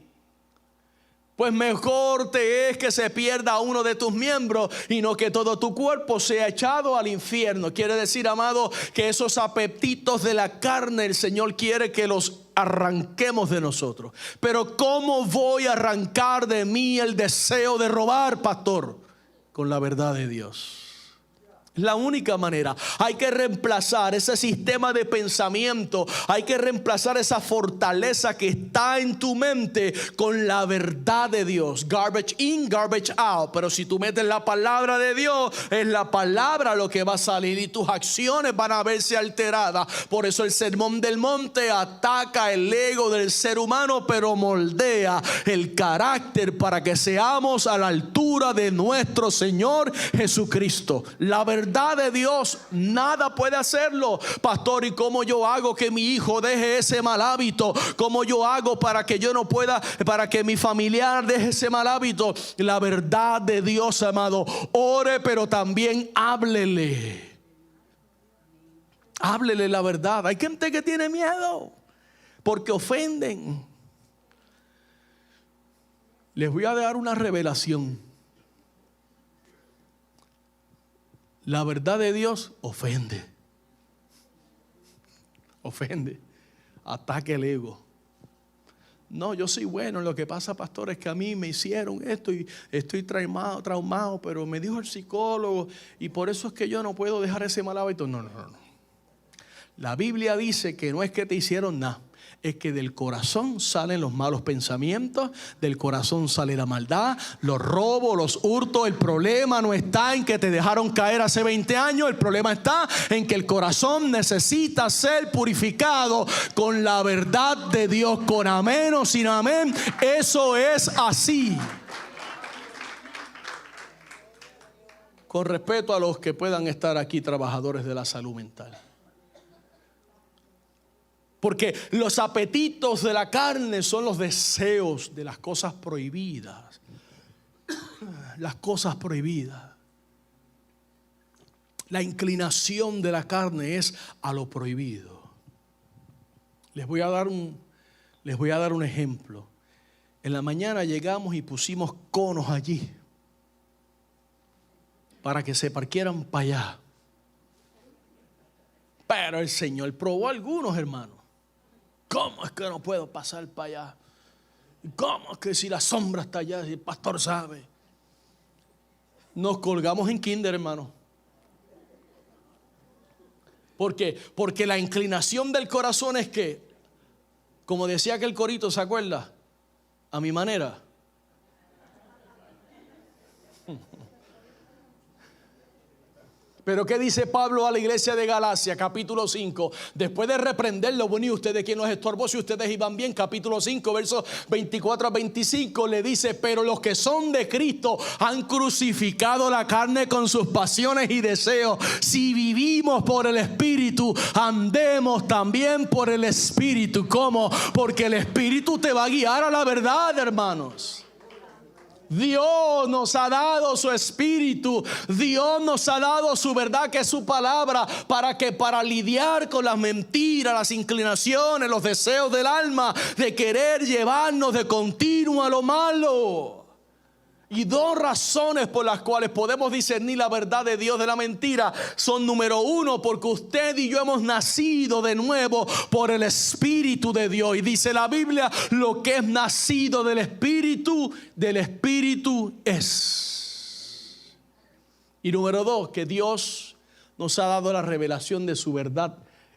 Pues mejor te es que se pierda uno de tus miembros y no que todo tu cuerpo sea echado al infierno. Quiere decir, amado, que esos apetitos de la carne el Señor quiere que los arranquemos de nosotros. Pero ¿cómo voy a arrancar de mí el deseo de robar, pastor? Con la verdad de Dios. Es la única manera. Hay que reemplazar ese sistema de pensamiento. Hay que reemplazar esa fortaleza que está en tu mente con la verdad de Dios. Garbage in, garbage out. Pero si tú metes la palabra de Dios, es la palabra lo que va a salir y tus acciones van a verse alteradas. Por eso el sermón del monte ataca el ego del ser humano, pero moldea el carácter para que seamos a la altura de nuestro Señor Jesucristo. La verdad verdad de Dios, nada puede hacerlo. Pastor, ¿y cómo yo hago que mi hijo deje ese mal hábito? ¿Cómo yo hago para que yo no pueda, para que mi familiar deje ese mal hábito? La verdad de Dios, amado. Ore, pero también háblele. Háblele la verdad. Hay gente que tiene miedo porque ofenden. Les voy a dar una revelación. La verdad de Dios ofende. Ofende. Ataca el ego. No, yo soy bueno. Lo que pasa, pastor, es que a mí me hicieron esto y estoy traumado, pero me dijo el psicólogo y por eso es que yo no puedo dejar ese mal hábito. No. La Biblia dice que no es que te hicieron nada. Es que del corazón salen los malos pensamientos, del corazón sale la maldad, los robos, los hurtos. El problema no está en que te dejaron caer hace 20 años, el problema está en que el corazón necesita ser purificado con la verdad de Dios, con amén o sin amén. Eso es así. Con respeto a los que puedan estar aquí, trabajadores de la salud mental. Porque los apetitos de la carne son los deseos de las cosas prohibidas. Las cosas prohibidas. La inclinación de la carne es a lo prohibido. Les voy a dar un ejemplo. En la mañana llegamos y pusimos conos allí para que se parquieran para allá. Pero el Señor probó algunos, hermanos. ¿Cómo es que no puedo pasar para allá? ¿Cómo es que si la sombra está allá, si el pastor sabe? Nos colgamos en kinder, hermano. ¿Por qué? Porque la inclinación del corazón es que, como decía aquel corito, ¿se acuerda? A mi manera. Pero ¿qué dice Pablo a la iglesia de Galacia? Capítulo 5. Después de reprenderlo, bueno, ¿y ustedes quién los estorbó? Si ustedes iban bien. Capítulo 5, versos 24 a 25, le dice: pero los que son de Cristo han crucificado la carne con sus pasiones y deseos. Si vivimos por el Espíritu, andemos también por el Espíritu. ¿Cómo? Porque el Espíritu te va a guiar a la verdad, hermanos. Dios nos ha dado su Espíritu. Dios nos ha dado su verdad, que es su palabra, para lidiar con las mentiras, las inclinaciones, los deseos del alma, de querer llevarnos de continuo a lo malo. Y dos razones por las cuales podemos discernir la verdad de Dios de la mentira son: número uno, porque usted y yo hemos nacido de nuevo por el Espíritu de Dios. Y dice la Biblia: lo que es nacido del Espíritu es. Y número dos, que Dios nos ha dado la revelación de su verdad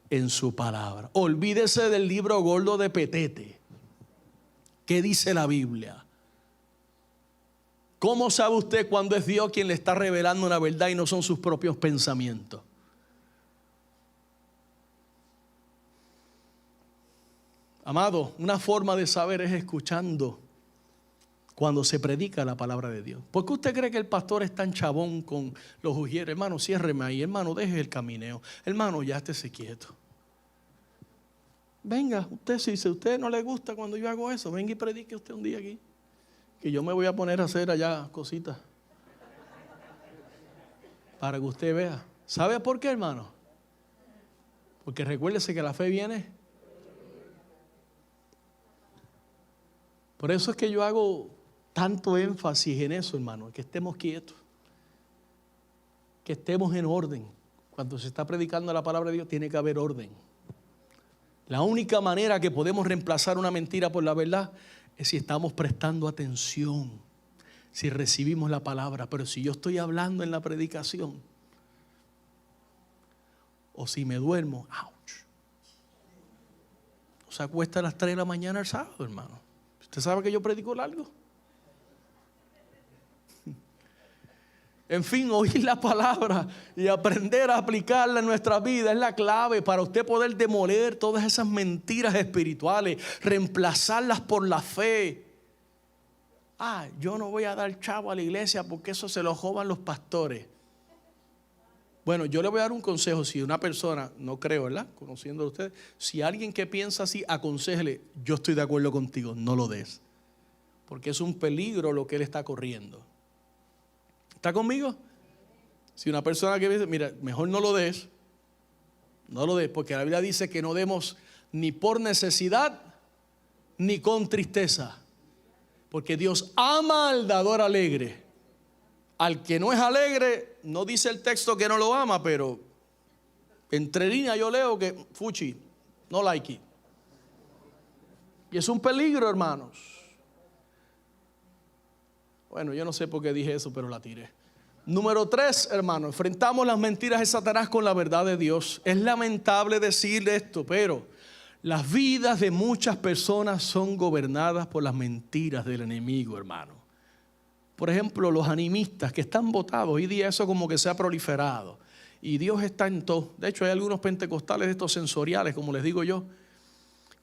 en su palabra. Olvídese del libro gordo de Petete. ¿Qué dice la Biblia? ¿Cómo sabe usted cuando es Dios quien le está revelando una verdad y no son sus propios pensamientos? Amado, una forma de saber es escuchando cuando se predica la palabra de Dios. ¿Por qué usted cree que el pastor es tan chabón con los ujieres? Hermano, ciérreme ahí. Hermano, deje el camineo. Hermano, ya estése quieto. Venga, usted, si a usted no le gusta cuando yo hago eso, venga y predique usted un día aquí. Que yo me voy a poner a hacer allá cositas para que usted vea. ¿Sabe por qué, hermano? Porque recuérdese que la fe viene. Por eso es que yo hago tanto énfasis en eso, hermano, que estemos quietos, que estemos en orden. Cuando se está predicando la palabra de Dios, tiene que haber orden. La única manera que podemos reemplazar una mentira por la verdad es si estamos prestando atención, si recibimos la palabra. Pero si yo estoy hablando en la predicación, o si me duermo, ouch, no se acuesta a las 3 de la mañana el sábado, hermano. ¿Usted sabe que yo predico largo? En fin, oír la palabra y aprender a aplicarla en nuestra vida es la clave para usted poder demoler todas esas mentiras espirituales, reemplazarlas por la fe. Yo no voy a dar chavo a la iglesia porque eso se lo roban los pastores. Bueno, yo le voy a dar un consejo. Si una persona, no creo, ¿verdad? Conociendo a ustedes, si alguien que piensa así, aconséjele, yo estoy de acuerdo contigo, no lo des. Porque es un peligro lo que él está corriendo. ¿Está conmigo? Si una persona que dice, mira, mejor no lo des, porque la Biblia dice que no demos ni por necesidad, ni con tristeza. Porque Dios ama al dador alegre. Al que no es alegre, no dice el texto que no lo ama, pero entre líneas yo leo que fuchi, no like it. Y es un peligro, hermanos. Bueno, yo no sé por qué dije eso, pero la tiré. Número 3, hermano, enfrentamos las mentiras de Satanás con la verdad de Dios. Es lamentable decir esto, pero las vidas de muchas personas son gobernadas por las mentiras del enemigo, hermano. Por ejemplo, los animistas que están votados, hoy día eso como que se ha proliferado. Y Dios está en todo. De hecho, hay algunos pentecostales estos sensoriales, como les digo yo,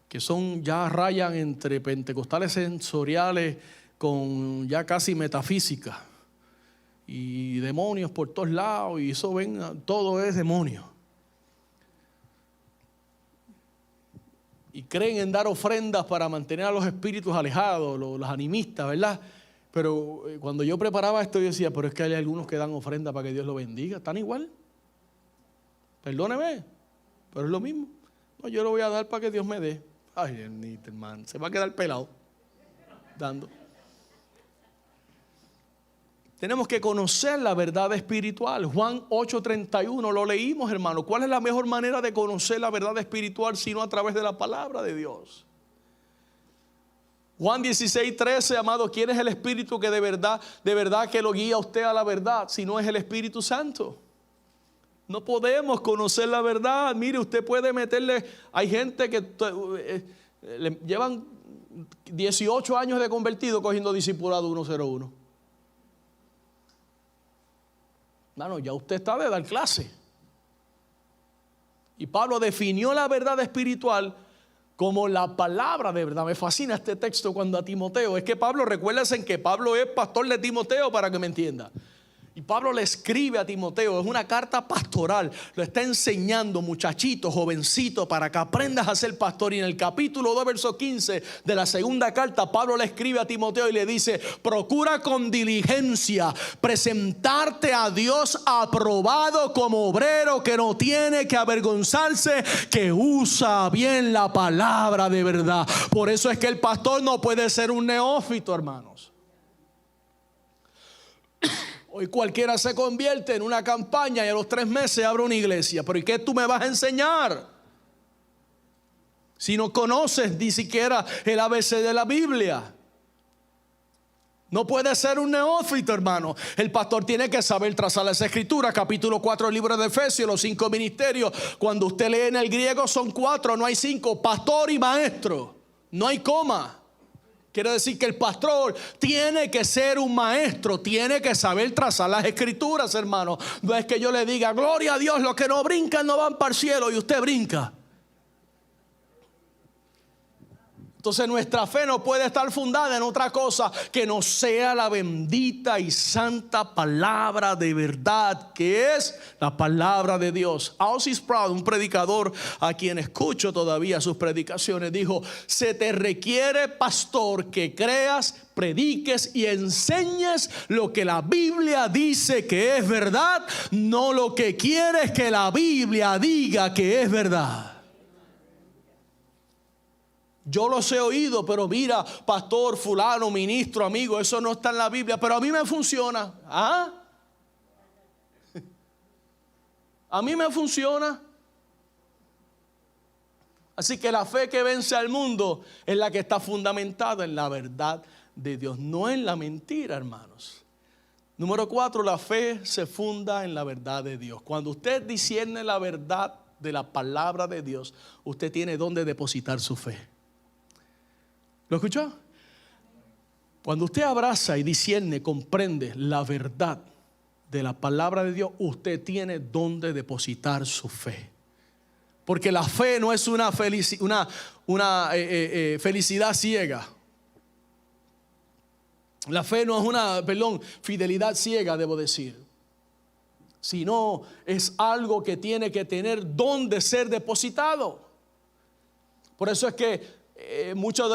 que son ya rayan entre pentecostales sensoriales con ya casi metafísica. Y demonios por todos lados, y eso ven, todo es demonio. Y creen en dar ofrendas para mantener a los espíritus alejados, los animistas, ¿verdad? Pero cuando yo preparaba esto, yo decía, pero es que hay algunos que dan ofrenda para que Dios lo bendiga. ¿Están igual? Perdóneme, pero es lo mismo. No, yo lo voy a dar para que Dios me dé. Ay, hermano, se va a quedar pelado dando. Tenemos que conocer la verdad espiritual. Juan 8:31 lo leímos, hermano. ¿Cuál es la mejor manera de conocer la verdad espiritual sino a través de la palabra de Dios? Juan 16:13, amado, ¿quién es el Espíritu que de verdad que lo guía a usted a la verdad? Si no es el Espíritu Santo. No podemos conocer la verdad. Mire, usted puede meterle, hay gente que llevan 18 años de convertido cogiendo discipulado 101. Bueno, ya usted está de dar clase. Y Pablo definió la verdad espiritual como la palabra de verdad. Me fascina este texto cuando a Timoteo, es que Pablo, recuérdense que Pablo es pastor de Timoteo para que me entienda. Y Pablo le escribe a Timoteo, es una carta pastoral, lo está enseñando, muchachito, jovencito, para que aprendas a ser pastor. Y en el capítulo 2, verso 15 de la segunda carta, Pablo le escribe a Timoteo y le dice, procura con diligencia presentarte a Dios aprobado como obrero que no tiene que avergonzarse, que usa bien la palabra de verdad. Por eso es que el pastor no puede ser un neófito, hermanos. Hoy cualquiera se convierte en una campaña y a los 3 meses abre una iglesia. Pero ¿y qué tú me vas a enseñar? Si no conoces ni siquiera el ABC de la Biblia. No puede ser un neófito, hermano. El pastor tiene que saber trazar las escrituras. Capítulo 4 del libro de Efesios, los 5 ministerios. Cuando usted lee en el griego son 4, no hay 5. Pastor y maestro. No hay coma. Quiere decir que el pastor tiene que ser un maestro, tiene que saber trazar las escrituras, hermano. No es que yo le diga, gloria a Dios, los que no brincan no van para el cielo, y usted brinca. Entonces nuestra fe no puede estar fundada en otra cosa que no sea la bendita y santa palabra de verdad, que es la palabra de Dios. Ozzy Sproul, un predicador a quien escucho todavía sus predicaciones, dijo, se te requiere, pastor, que creas, prediques y enseñes lo que la Biblia dice que es verdad, no lo que quieres que la Biblia diga que es verdad. Yo los he oído, pero mira, pastor, fulano, ministro, amigo, eso no está en la Biblia, pero a mí me funciona. ¿Ah? A mí me funciona. Así que la fe que vence al mundo es la que está fundamentada en la verdad de Dios, no en la mentira, hermanos. Número 4, la fe se funda en la verdad de Dios. Cuando usted discierne la verdad de la palabra de Dios, usted tiene donde depositar su fe. ¿Lo escuchó? Cuando usted abraza y discierne, comprende la verdad de la palabra de Dios, usted tiene donde depositar su fe. Porque la fe no es una felicidad ciega. La fe no es fidelidad ciega, debo decir. sino es algo que tiene que tener donde ser depositado. Por eso es que muchos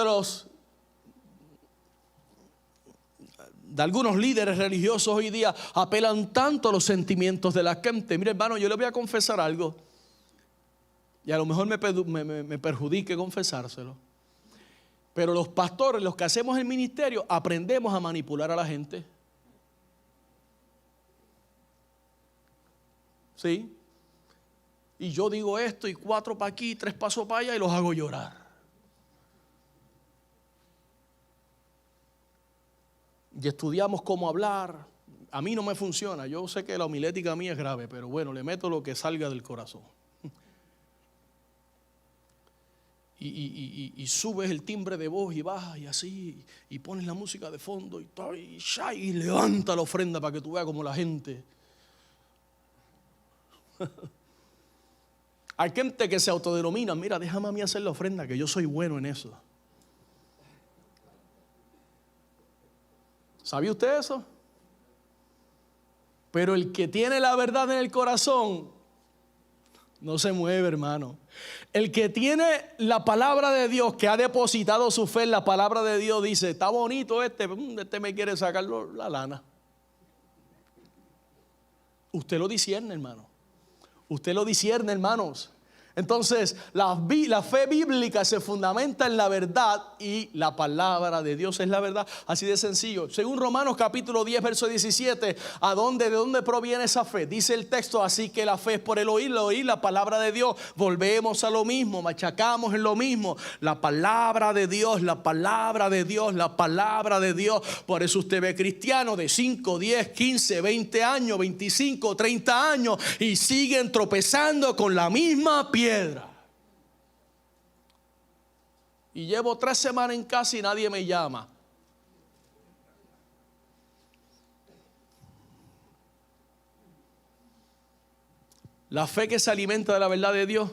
de algunos líderes religiosos hoy día apelan tanto a los sentimientos de la gente. Mire, hermano, yo le voy a confesar algo, y a lo mejor me perjudique confesárselo, pero los pastores, los que hacemos el ministerio, aprendemos a manipular a la gente. ¿Sí? Y yo digo esto y 4 para aquí, 3 pasos para allá y los hago llorar. Y estudiamos cómo hablar. A mí no me funciona. Yo sé que la homilética mía es grave, pero bueno, le meto lo que salga del corazón. Y subes el timbre de voz y bajas y así, y pones la música de fondo y levanta la ofrenda para que tú veas como la gente. Hay gente que se autodenomina, mira, déjame a mí hacer la ofrenda, que yo soy bueno en eso. ¿Sabía usted eso? Pero el que tiene la verdad en el corazón no se mueve, hermano. El que tiene la palabra de Dios, que ha depositado su fe en la palabra de Dios, dice, está bonito este me quiere sacar la lana. Usted lo discierne, hermano. Usted lo discierne, hermanos. Entonces, la fe bíblica se fundamenta en la verdad y la palabra de Dios es la verdad. Así de sencillo. Según Romanos capítulo 10, verso 17, ¿de dónde proviene esa fe? Dice el texto, así que la fe es por el oír la palabra de Dios. Volvemos a lo mismo, machacamos en lo mismo. La palabra de Dios, la palabra de Dios, la palabra de Dios. Por eso usted ve cristianos de 5, 10, 15, 20 años, 25, 30 años y siguen tropezando con la misma piedra. Y llevo 3 semanas en casa y nadie me llama. La fe que se alimenta de la verdad de Dios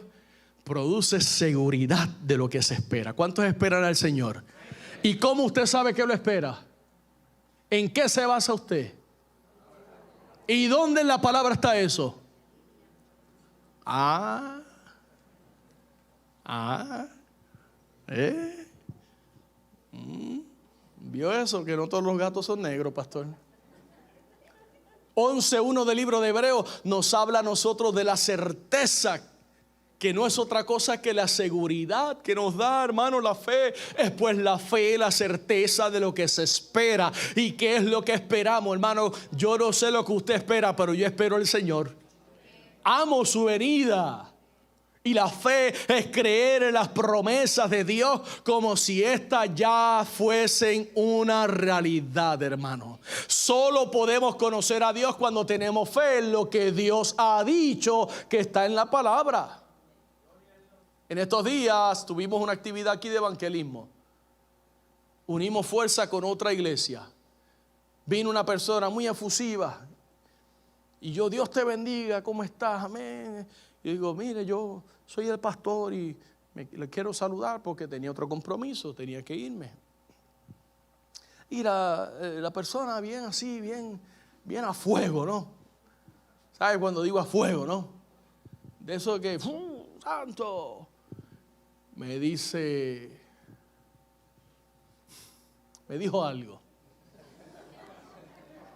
produce seguridad de lo que se espera. ¿Cuántos esperan al Señor? ¿Y cómo usted sabe que lo espera? ¿En qué se basa usted? ¿Y dónde en la palabra está eso? ¿Vio eso? Que no todos los gatos son negros, pastor. 11:1 del libro de Hebreos nos habla a nosotros de la certeza, que no es otra cosa que la seguridad que nos da, hermano, la fe. Es pues la fe, la certeza de lo que se espera. ¿Y qué es lo que esperamos, hermano? Yo no sé lo que usted espera, pero yo espero al Señor. Amo su venida. Y la fe es creer en las promesas de Dios como si éstas ya fuesen una realidad, hermano. Solo podemos conocer a Dios cuando tenemos fe en lo que Dios ha dicho que está en la palabra. En estos días tuvimos una actividad aquí de evangelismo. Unimos fuerza con otra iglesia. Vino una persona muy efusiva. Y yo, Dios te bendiga, ¿cómo estás? Amén. Y digo, mire, yo soy el pastor y le quiero saludar porque tenía otro compromiso, tenía que irme. Y la persona bien así, bien a fuego, ¿no? ¿Sabe cuando digo a fuego, no? De eso que, santo, me dijo algo.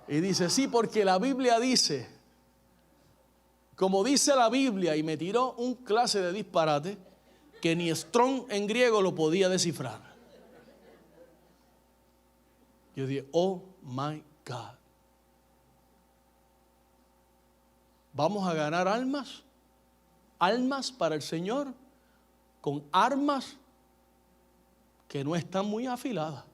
Y dice, sí, porque la Biblia dice, como dice la Biblia, y me tiró un clase de disparate que ni Strong en griego lo podía descifrar. Yo dije, oh my God. Vamos a ganar almas para el Señor con armas que no están muy afiladas.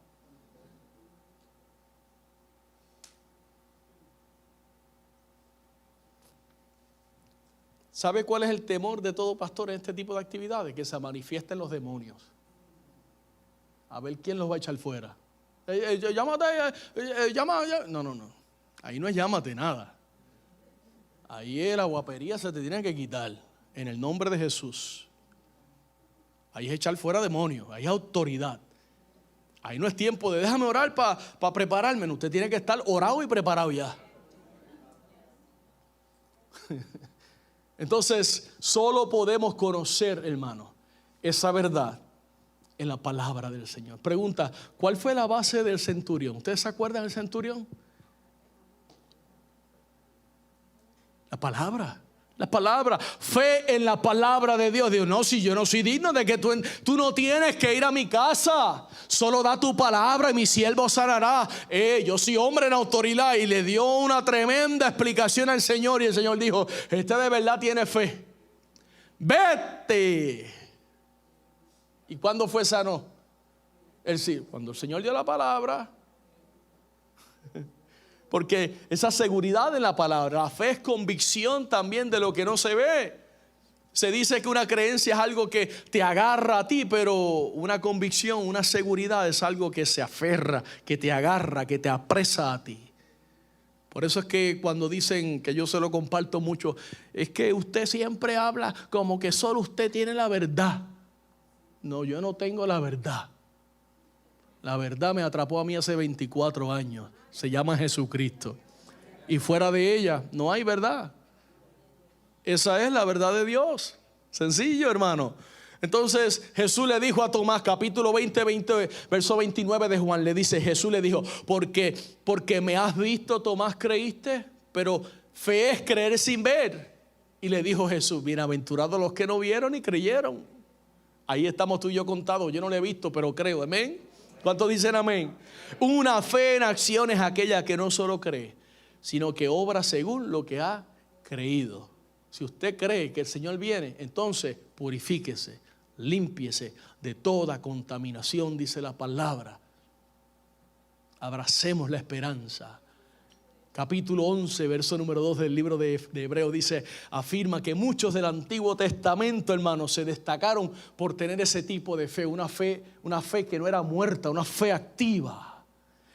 ¿Sabe cuál es el temor de todo pastor en este tipo de actividades? Que se manifiesten los demonios. A ver quién los va a echar fuera. Llámate, llama. No. Ahí no es llámate nada. Ahí la guapería se te tiene que quitar. En el nombre de Jesús. Ahí es echar fuera demonios. Ahí es autoridad. Ahí no es tiempo de déjame orar para prepararme. Usted tiene que estar orado y preparado ya. Entonces, solo podemos conocer, hermano, esa verdad en la palabra del Señor. Pregunta, ¿cuál fue la base del centurión? ¿Ustedes se acuerdan del centurión? La palabra. La palabra, fe en la palabra de Dios. Dios, no, si yo no soy digno de que tú no tienes que ir a mi casa, solo da tu palabra y mi siervo sanará. Yo soy hombre en autoridad. Y le dio una tremenda explicación al Señor. Y el Señor dijo, este de verdad tiene fe, vete. ¿Y cuándo fue sano? Sí, cuando el Señor dio la palabra. Porque esa seguridad en la palabra, la fe es convicción también de lo que no se ve. Se dice que una creencia es algo que te agarra a ti, pero una convicción, una seguridad es algo que se aferra, que te agarra, que te apresa a ti. Por eso es que cuando dicen, que yo se lo comparto mucho, es que usted siempre habla como que solo usted tiene la verdad. No, yo no tengo la verdad. La verdad me atrapó a mí hace 24 años. Se llama Jesucristo. Y fuera de ella no hay verdad. Esa es la verdad de Dios. Sencillo, hermano. Entonces Jesús le dijo a Tomás, capítulo 20, verso 29 de Juan, le dice, Jesús le dijo, porque me has visto, Tomás, creíste, pero fe es creer sin ver. Y le dijo Jesús, bienaventurados los que no vieron y creyeron. Ahí estamos tú y yo contados. Yo no lo he visto, pero creo. Amén. ¿Cuántos dicen amén? Una fe en acción es aquella que no solo cree, sino que obra según lo que ha creído. Si usted cree que el Señor viene, entonces purifíquese, límpiese de toda contaminación, dice la palabra. Abracemos la esperanza. Capítulo 11, verso número 2 del libro de Hebreos dice, afirma que muchos del Antiguo Testamento, hermanos, se destacaron por tener ese tipo de fe, una fe que no era muerta, una fe activa.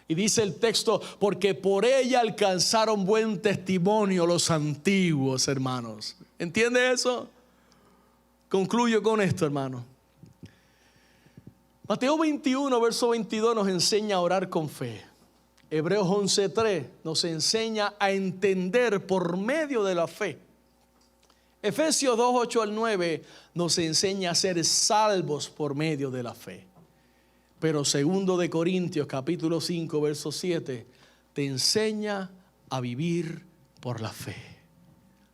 Y dice el texto, porque por ella alcanzaron buen testimonio los antiguos, hermanos. ¿Entiende eso? Concluyo con esto, hermano. Mateo 21, verso 22 nos enseña a orar con fe. Hebreos 11:3 nos enseña a entender por medio de la fe. Efesios 2:8 al 9 nos enseña a ser salvos por medio de la fe. Pero 2 de Corintios capítulo 5 verso 7 te enseña a vivir por la fe.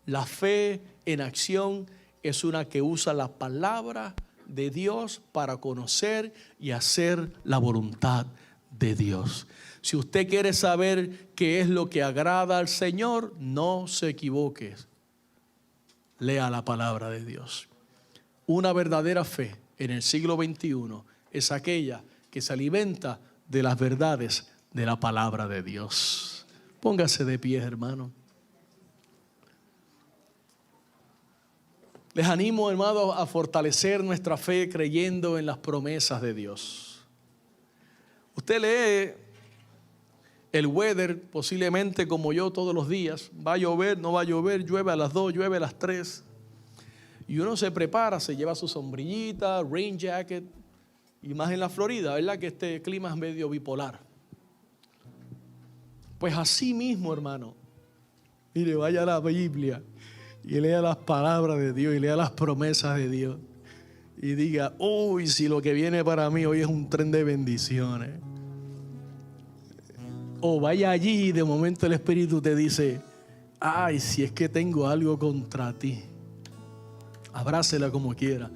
La fe en acción es una que usa la palabra de Dios para conocer y hacer la voluntad de Dios. Si usted quiere saber qué es lo que agrada al Señor, no se equivoque. Lea la palabra de Dios. Una verdadera fe en el siglo XXI es aquella que se alimenta de las verdades de la palabra de Dios. Póngase de pie, hermano. Les animo, hermanos, a fortalecer nuestra fe creyendo en las promesas de Dios. Usted lee el weather posiblemente como yo todos los días. Va a llover, no va a llover, llueve a las 2, llueve a las 3. Y uno se prepara, se lleva su sombrillita, rain jacket. Y más en la Florida, ¿verdad? Que este clima es medio bipolar. Pues así mismo, hermano. Mire, vaya a la Biblia y lea las palabras de Dios y lea las promesas de Dios. Y diga, uy, si lo que viene para mí hoy es un tren de bendiciones. O vaya allí y de momento el Espíritu te dice, ay, si es que tengo algo contra ti. Abrácela como quiera.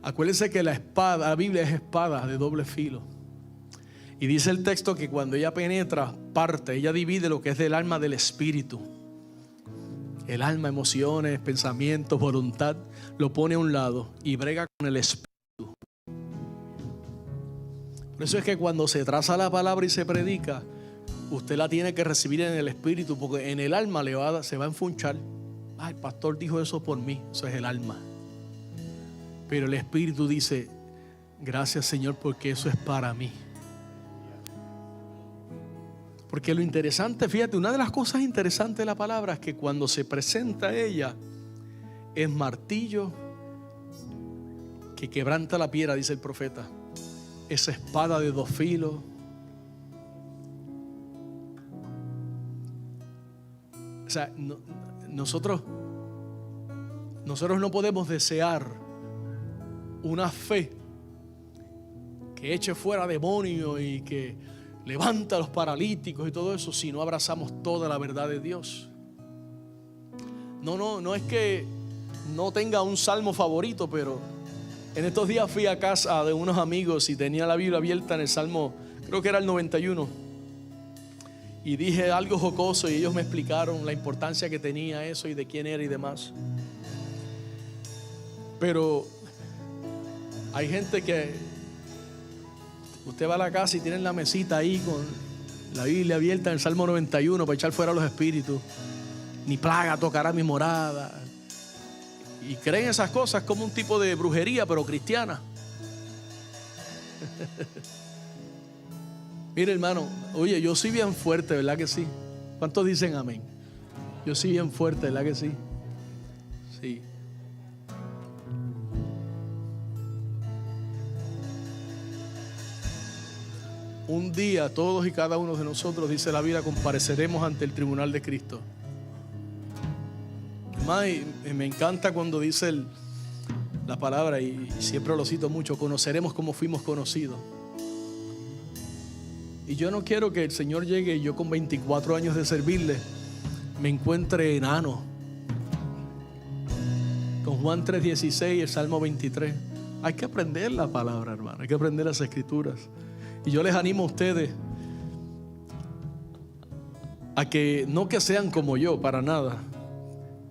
Acuérdense que la Biblia es espada de doble filo. Y dice el texto que cuando ella penetra, parte, ella divide lo que es del alma del espíritu. El alma, emociones, pensamientos, voluntad, lo pone a un lado y brega con el espíritu. Por eso es que cuando se traza la palabra y se predica, usted la tiene que recibir en el espíritu, porque en el alma se va a enfunchar. Ay, el pastor dijo eso por mí. Eso es el alma. Pero el espíritu dice, gracias Señor, porque eso es para mí. Porque lo interesante, fíjate, una de las cosas interesantes de la palabra es que cuando se presenta ella, es martillo que quebranta la piedra, dice el profeta. Esa espada de dos filos. O sea, nosotros Nosotros no podemos desear una fe que eche fuera demonios y que levanta a los paralíticos y todo eso si no abrazamos toda la verdad de Dios. No es que no tenga un salmo favorito, pero en estos días fui a casa de unos amigos y tenía la Biblia abierta en el salmo, creo que era el 91, y dije algo jocoso y ellos me explicaron la importancia que tenía eso y de quién era y demás. Pero hay gente que usted va a la casa y tienen la mesita ahí con la Biblia abierta en el Salmo 91 para echar fuera los espíritus. Ni plaga tocará mi morada. Y creen esas cosas como un tipo de brujería, pero cristiana. Mire, hermano, oye, yo soy bien fuerte, ¿verdad que sí? ¿Cuántos dicen amén? Yo soy bien fuerte, ¿verdad que sí? Sí. Un día todos y cada uno de nosotros, dice la Biblia, compareceremos ante el tribunal de Cristo. Además, me encanta cuando dice la palabra, y siempre lo cito mucho, conoceremos como fuimos conocidos. Y yo no quiero que el Señor llegue y yo con 24 años de servirle me encuentre enano. Con Juan 3:16 y el Salmo 23. Hay que aprender la palabra, hermano. Hay que aprender las escrituras. Y yo les animo a ustedes a que no que sean como yo, para nada.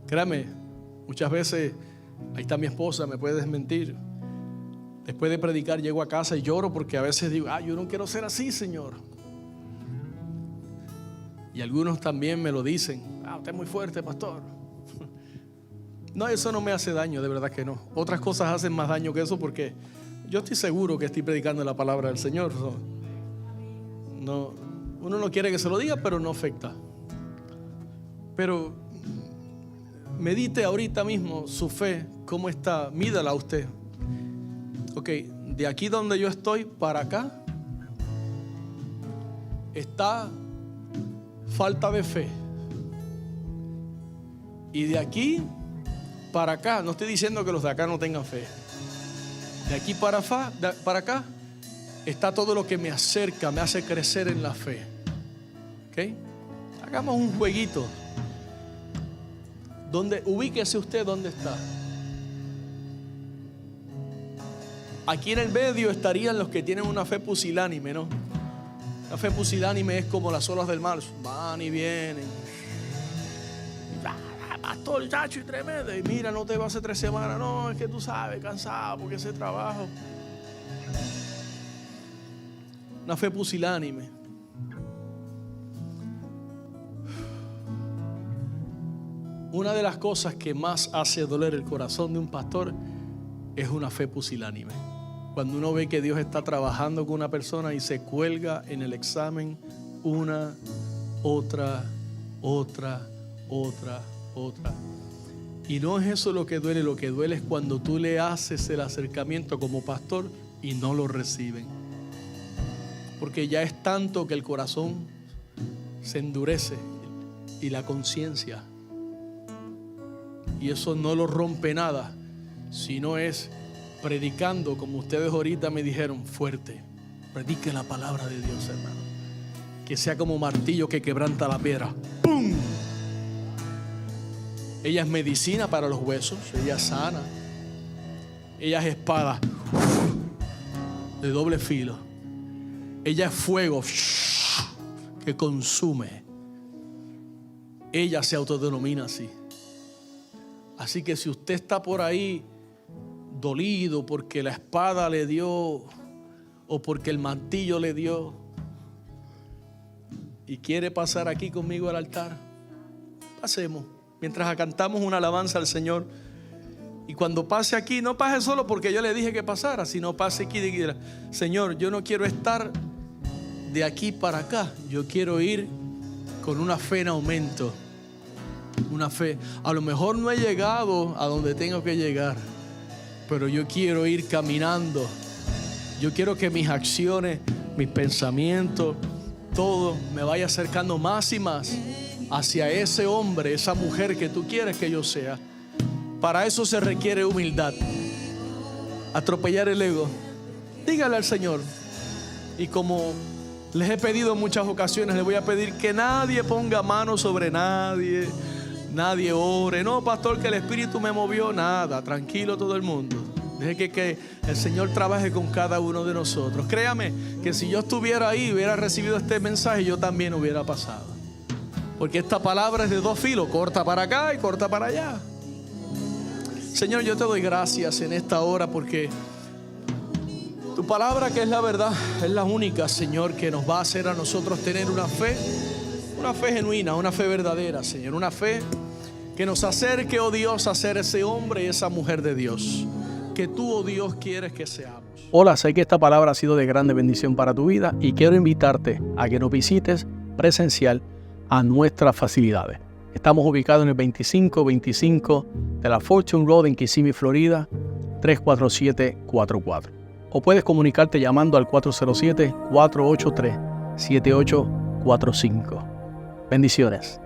Créame, muchas veces, ahí está mi esposa, me puede desmentir. Después de predicar llego a casa y lloro porque a veces digo, yo no quiero ser así, Señor. Y algunos también me lo dicen, usted es muy fuerte, pastor. No, eso no me hace daño, de verdad que no. Otras cosas hacen más daño que eso porque yo estoy seguro que estoy predicando la palabra del Señor. No, uno no quiere que se lo diga, pero no afecta. Pero medite ahorita mismo su fe, cómo está, mídala usted. Ok, de aquí donde yo estoy para acá está falta de fe. Y de aquí para acá, no estoy diciendo que los de acá no tengan fe. De aquí para acá está todo lo que me acerca, me hace crecer en la fe. ¿Ok? Hagamos un jueguito. Ubíquese usted donde está. Aquí en el medio estarían los que tienen una fe pusilánime, ¿no? La fe pusilánime es como las olas del mar, van y vienen. Pastor, chacho, y tremendo. Y mira, no te va hace 3 semanas. No, es que tú sabes, cansado porque ese trabajo. Una fe pusilánime. Una de las cosas que más hace doler el corazón de un pastor es una fe pusilánime. Cuando uno ve que Dios está trabajando con una persona y se cuelga en el examen una, otra. Y no es eso lo que duele es cuando tú le haces el acercamiento como pastor y no lo reciben. Porque ya es tanto que el corazón se endurece y la conciencia. Y eso no lo rompe nada, sino es predicando, como ustedes ahorita me dijeron, fuerte. Predique la palabra de Dios, hermano. Que sea como martillo que quebranta la piedra. ¡Pum! Ella es medicina para los huesos, ella sana. Ella es espada de doble filo. Ella es fuego que consume. Ella se autodenomina así. Así que si usted está por ahí dolido porque la espada le dio o porque el martillo le dio y quiere pasar aquí conmigo al altar, pasemos. Mientras cantamos una alabanza al Señor. Y cuando pase aquí, no pase solo porque yo le dije que pasara, sino pase aquí y diga, Señor, yo no quiero estar de aquí para acá. Yo quiero ir con una fe en aumento. Una fe. A lo mejor no he llegado a donde tengo que llegar, pero yo quiero ir caminando. Yo quiero que mis acciones, mis pensamientos, todo me vaya acercando más y más hacia ese hombre, esa mujer que tú quieres que yo sea. Para eso se requiere humildad. Atropellar el ego. Dígale al Señor. Y como les he pedido en muchas ocasiones, les voy a pedir que nadie ponga mano sobre nadie. Nadie ore. No, pastor, que el Espíritu me movió. Nada, tranquilo todo el mundo. Deje que el Señor trabaje con cada uno de nosotros. Créame que si yo estuviera ahí y hubiera recibido este mensaje, yo también hubiera pasado. Porque esta palabra es de dos filos, corta para acá y corta para allá. Señor, yo te doy gracias en esta hora porque tu palabra, que es la verdad, es la única, Señor, que nos va a hacer a nosotros tener una fe genuina, una fe verdadera, Señor. Una fe que nos acerque, oh Dios, a ser ese hombre y esa mujer de Dios que tú, oh Dios, quieres que seamos. Hola, sé que esta palabra ha sido de grande bendición para tu vida y quiero invitarte a que nos visites presencial a nuestras facilidades. Estamos ubicados en el 2525 de la Fortune Road en Kissimmee, Florida, 34744. O puedes comunicarte llamando al 407-483-7845. Bendiciones.